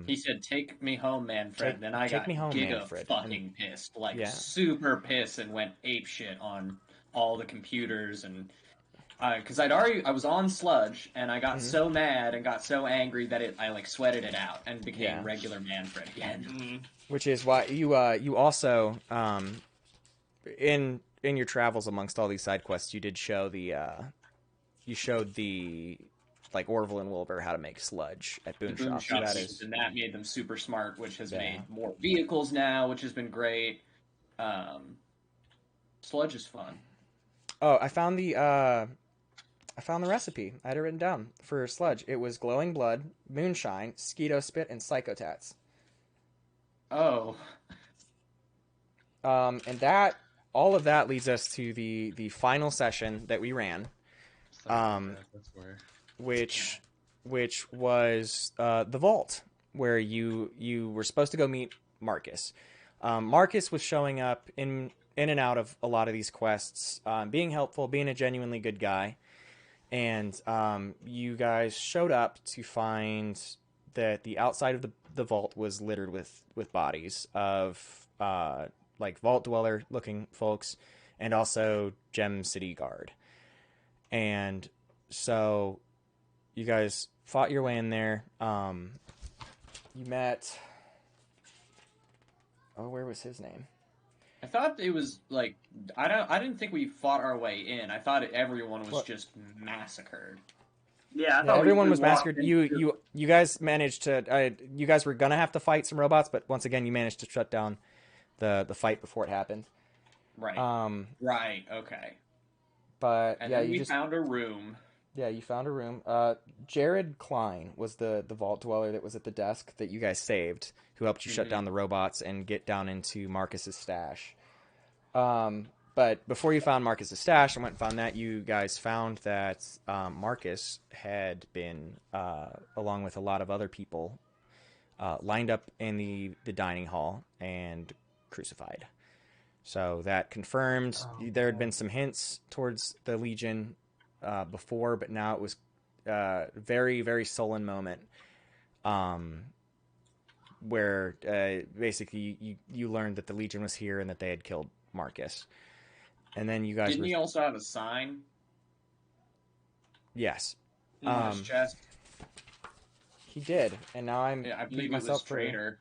He said, "Take me home, Manfred." Then I got Manfred. fucking pissed, like Yeah. super pissed, and went ape shit on all the computers and because I was on Sludge, and I got so mad and got so angry that I like sweated it out and became regular Manfred again. Which is why you also in your travels amongst all these side quests, you did show you showed the like Orville and Wilbur how to make sludge at Boon Shop. So and that made them super smart, which has made more vehicles now, which has been great. Sludge is fun. Oh, I found the recipe. I had it written down for sludge. It was glowing blood, moonshine, skeeto spit, and psychotats. Oh. And that all of that leads us to the final session that we ran. Which was the vault, where you were supposed to go meet Marcus. Marcus was showing up in and out of a lot of these quests, being helpful, being a genuinely good guy, and you guys showed up to find that the outside of the vault was littered with bodies of like vault dweller looking folks, and also Gem City Guard, and so you guys fought your way in there. You met. Oh, where was his name? I thought it was like I didn't think we fought our way in. I thought everyone was just massacred. Yeah, I thought everyone we was massacred. You guys managed to. You guys were gonna have to fight some robots, but once again, you managed to shut down the fight before it happened. Right. Right. Okay. But and then we found a room. Yeah, you found a room. Jared Klein was the vault dweller that was at the desk that you guys saved, who helped you shut down the robots and get down into Marcus's stash. But before you found Marcus's stash and went and found that, you guys found that Marcus had been, along with a lot of other people, lined up in the dining hall and crucified. So that confirmed there had been some hints towards the Legion before, but now it was a very, very sullen moment where basically you learned that the Legion was here and that they had killed Marcus. And then you guys Didn't he also have a sign? Yes. On his chest? He did, and now I believe it was traitor.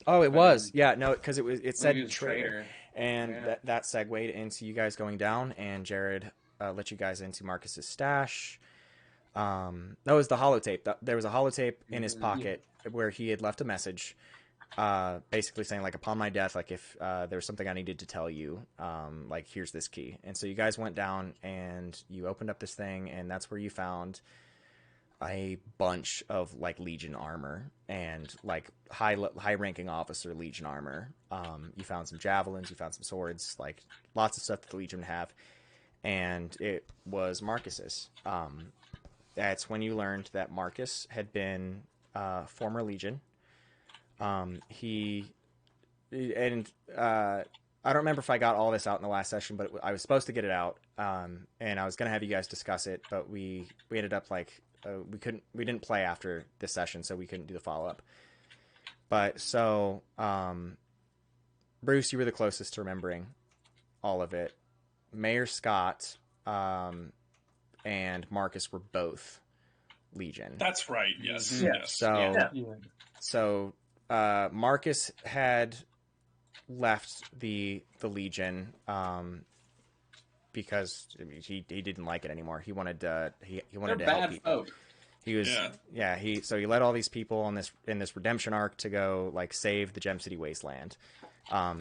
Oh, it was. Yeah, no, because it said traitor. And that segued into you guys going down, and Jared let you guys into Marcus's stash. That was the holotape. There was a holotape in his pocket where he had left a message, basically saying, like, upon my death, like, if there was something I needed to tell you, like, here's this key. And so you guys went down, and you opened up this thing, and that's where you found a bunch of, like, Legion armor and, like, high-ranking officer Legion armor. You found some javelins, you found some swords, like, lots of stuff that the Legion would have. And it was Marcus's. That's when you learned that Marcus had been former Legion. I don't remember if I got all this out in the last session, but I was supposed to get it out, and I was gonna have you guys discuss it, but we ended up like we didn't play after this session, so we couldn't do the follow up. But so, Bruce, you were the closest to remembering all of it. Mayor Scott and Marcus were both Legion. That's right. Yes. Mm-hmm. Yes. So Marcus had left the Legion because he didn't like it anymore. He wanted he wanted to help people. Folk. He was so he led all these people in this redemption arc to go like save the Gem City Wasteland,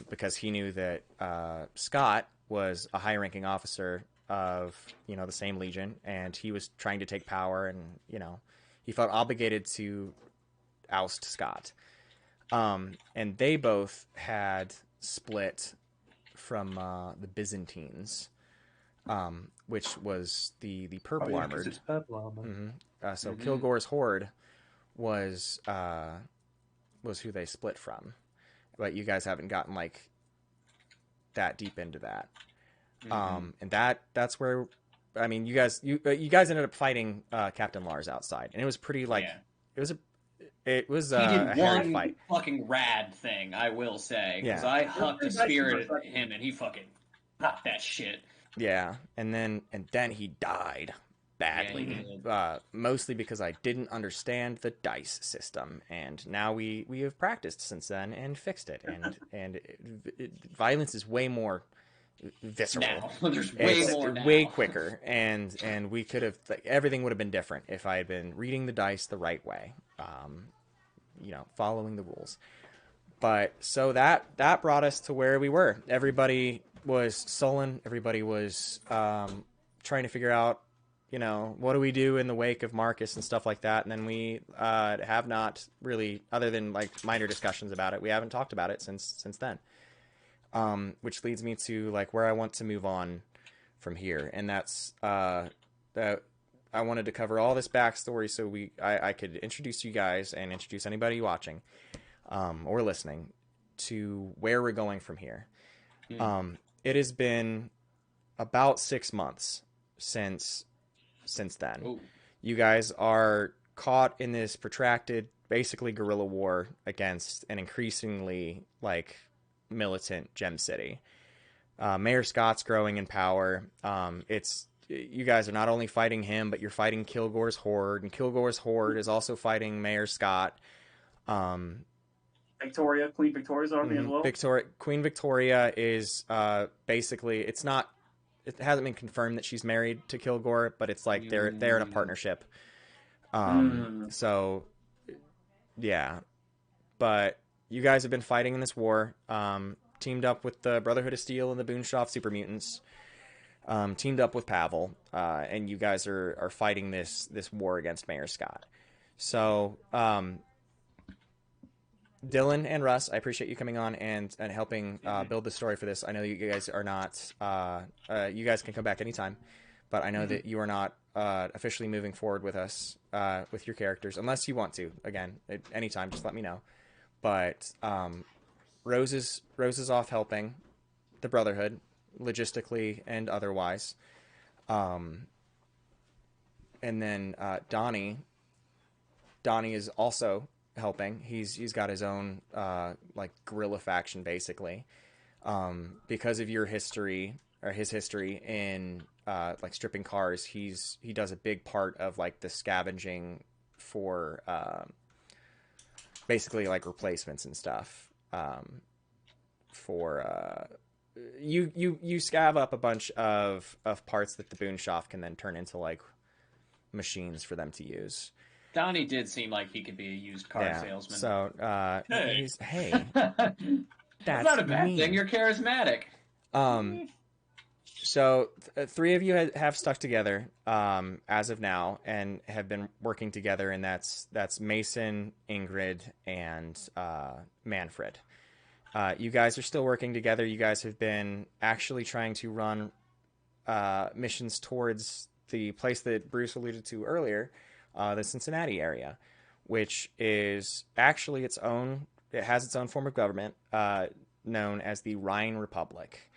because he knew that Scott was a high-ranking officer of, the same legion, and he was trying to take power, and, he felt obligated to oust Scott. And they both had split from the Byzantines, which was the purple Oh, yeah, 'cause armored. it's purple armor. So Kilgore's horde was who they split from, but you guys haven't gotten like that deep into that. And that's where, I mean, you guys ended up fighting Captain Lars outside, and it was pretty like it was He a did hairy one fight. fucking rad thing, I will say, because Yeah. I hucked a It was actually spirit at perfect. him and he fucking popped that shit. Yeah, and then he died badly, Yeah, he did. mostly because I didn't understand the dice system, and now we have practiced since then and fixed it, and violence is way more visceral. Now there's way It's more now. way quicker, and we could have, like, everything would have been different if I had been reading the dice the right way, following the rules. But so that brought us to where we were. Everybody was sullen. Everybody was trying to figure out, what do we do in the wake of Marcus and stuff like that. And then we have not really, other than like minor discussions about it, we haven't talked about it since then. Which leads me to like where I want to move on from here, and that's that I wanted to cover all this backstory so I could introduce you guys and introduce anybody watching or listening to where we're going from here. It has been about 6 months since then. Ooh. You guys are caught in this protracted, basically guerrilla war against an increasingly like militant Gem City. Mayor Scott's growing in power. You guys are not only fighting him, but you're fighting Kilgore's horde, and Kilgore's horde is also fighting Mayor Scott. Queen Victoria's army as well. Queen Victoria is basically, it hasn't been confirmed that she's married to Kilgore, but it's like they're in a partnership. So yeah, but you guys have been fighting in this war, teamed up with the Brotherhood of Steel and the Boonshoff Super Mutants, teamed up with Pavel, and you guys are fighting this war against Mayor Scott. So Dylan and Russ, I appreciate you coming on and helping build the story for this. I know you guys are not, you guys can come back anytime, but I know that you are not officially moving forward with us, with your characters, unless you want to. Again, anytime, just let me know. But Rose is off helping the Brotherhood, logistically and otherwise. And then Donnie is also helping. He's got his own like guerrilla faction, basically, because of your history or his history in like stripping cars. He does a big part of like the scavenging for basically like replacements and stuff. For you scav up a bunch of parts that the Boonshoff can then turn into like machines for them to use. Donnie did seem like he could be a used car salesman. So, Hey. that's not a bad mean. thing. You're charismatic. So three of you have stuck together as of now and have been working together, and that's Mason, Ingrid, and Manfred. You guys are still working together. You guys have been actually trying to run missions towards the place that Bruce alluded to earlier, the Cincinnati area, which is actually it has its own form of government known as the Rhine Republic.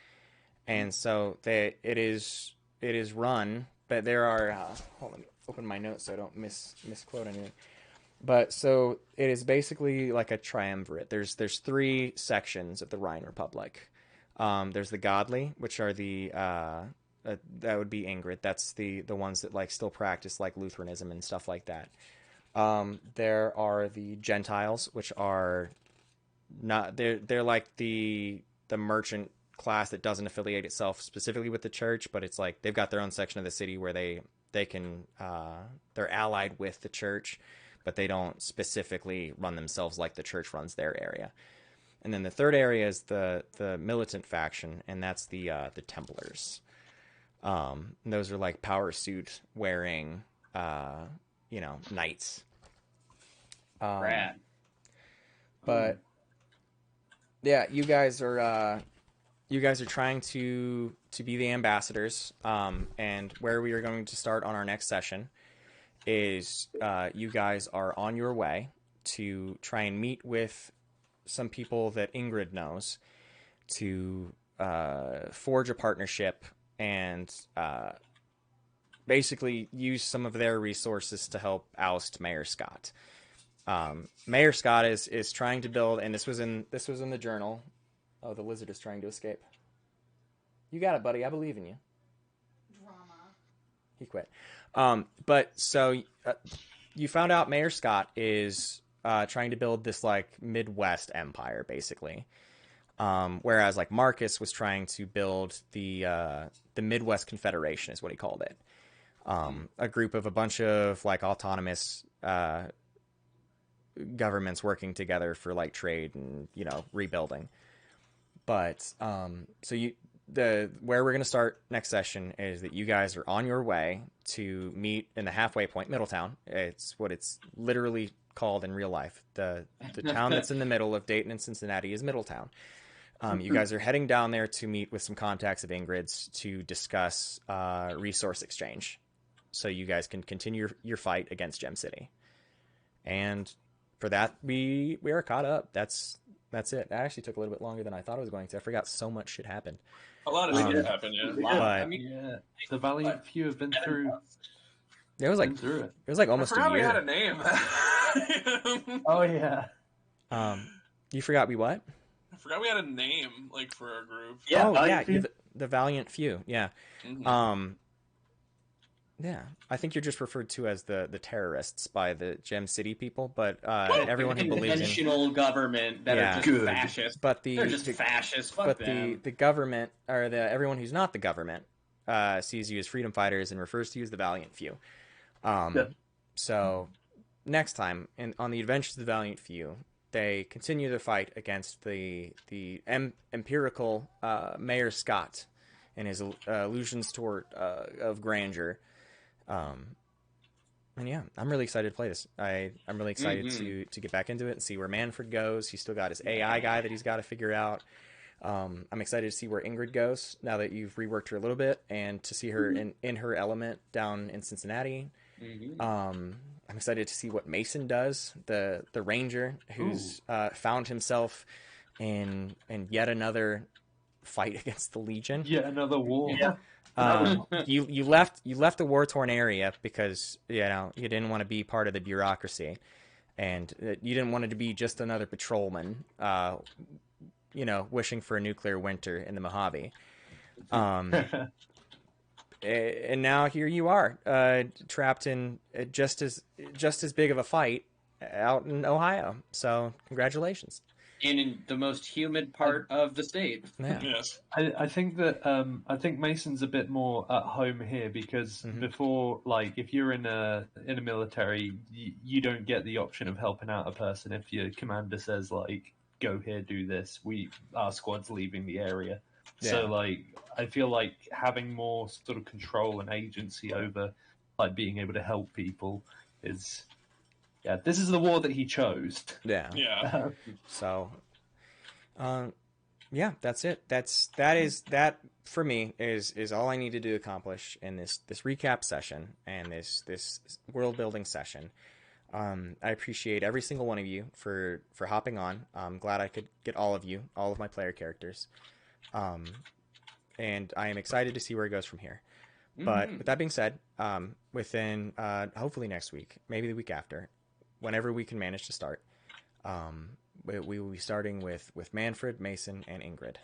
And so it is run, but there are hold on, open my notes so I don't misquote anything. But so it is basically like a triumvirate. There's three sections of the Rhine Republic. There's the godly, which are the that would be Ingrid. That's the ones that like still practice like Lutheranism and stuff like that. There are the Gentiles, which are not they're like the merchant class that doesn't affiliate itself specifically with the church, but it's like they've got their own section of the city where they can they're allied with the church, but they don't specifically run themselves like the church runs their area. And then the third area is the militant faction, and that's the Templars. And those are like power suit wearing, knights. Rad. But yeah, you guys are trying to be the ambassadors. And where we are going to start on our next session is you guys are on your way to try and meet with some people that Ingrid knows to forge a partnership and basically use some of their resources to help oust Mayor Scott. Mayor Scott is trying to build, and this was in the journal. Oh, the lizard is trying to escape. You got it, buddy. I believe in you. Drama. He quit. But so you found out Mayor Scott is trying to build this like Midwest empire, basically. Whereas like Marcus was trying to build the Midwest Confederation, is what he called it. A group of a bunch of like autonomous governments working together for like trade and rebuilding. But so where we're going to start next session is that you guys are on your way to meet in the halfway point, Middletown. It's what it's literally called in real life. The town that's in the middle of Dayton and Cincinnati is Middletown. You guys are heading down there to meet with some contacts of Ingrid's to discuss resource exchange, so you guys can continue your fight against Gem City. And for that, we are caught up. That's it. That actually took a little bit longer than I thought it was going to. I forgot so much shit happened. A lot of shit happened, yeah. But the Valiant few have been through. It was like through it. It was like almost I forgot a we year. had a name. Oh yeah. You forgot we what? I forgot we had a name like for our group. Yeah, oh Valiant yeah, Few. the Valiant Few. Yeah. Mhm. Yeah, I think you're just referred to as the terrorists by the Gem City people, but everyone who believes in. Conventional government that Yeah. are just Good. fascist. But They're just fascists. Fuck but them. the government or everyone who's not the government sees you as freedom fighters and refers to you as the Valiant Few. So next time on the Adventures of the Valiant Few, they continue their fight against the empirical Mayor Scott and his illusions of grandeur. And yeah, I'm really excited to play this. I'm really excited to get back into it and see where Manfred goes. He's still got his AI guy that he's got to figure out. I'm excited to see where Ingrid goes now that you've reworked her a little bit, and to see her in her element down in Cincinnati. I'm excited to see what Mason does, the ranger who's found himself in yet another fight against the Legion. Yet another war. Yeah. You left a war-torn area because you didn't want to be part of the bureaucracy, and you didn't want it to be just another patrolman, wishing for a nuclear winter in the Mojave. And now here you are, trapped in just as big of a fight out in Ohio. So congratulations. In the most humid part of the state. Yeah. Yes. I think that Mason's a bit more at home here because before, like, if you're in a military, you don't get the option of helping out a person if your commander says like, "Go here, do this." Our squad's leaving the area, so Yeah. like I feel like having more sort of control and agency over like being able to help people is. Yeah, this is the war that he chose. Yeah. Yeah. So, yeah, that's it. That for me is all I needed to accomplish in this recap session and this world building session. I appreciate every single one of you for hopping on. I'm glad I could get all of my player characters. And I am excited to see where it goes from here. But with that being said, within hopefully next week, maybe the week after, whenever we can manage to start, we will be starting with Manfred, Mason, and Ingrid.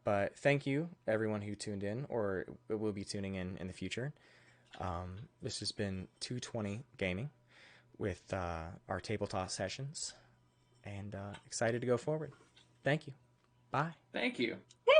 But thank you, everyone who tuned in or will be tuning in the future. This has been 220 Gaming with our tabletop sessions, and excited to go forward. Thank you. Bye. Thank you. Woo!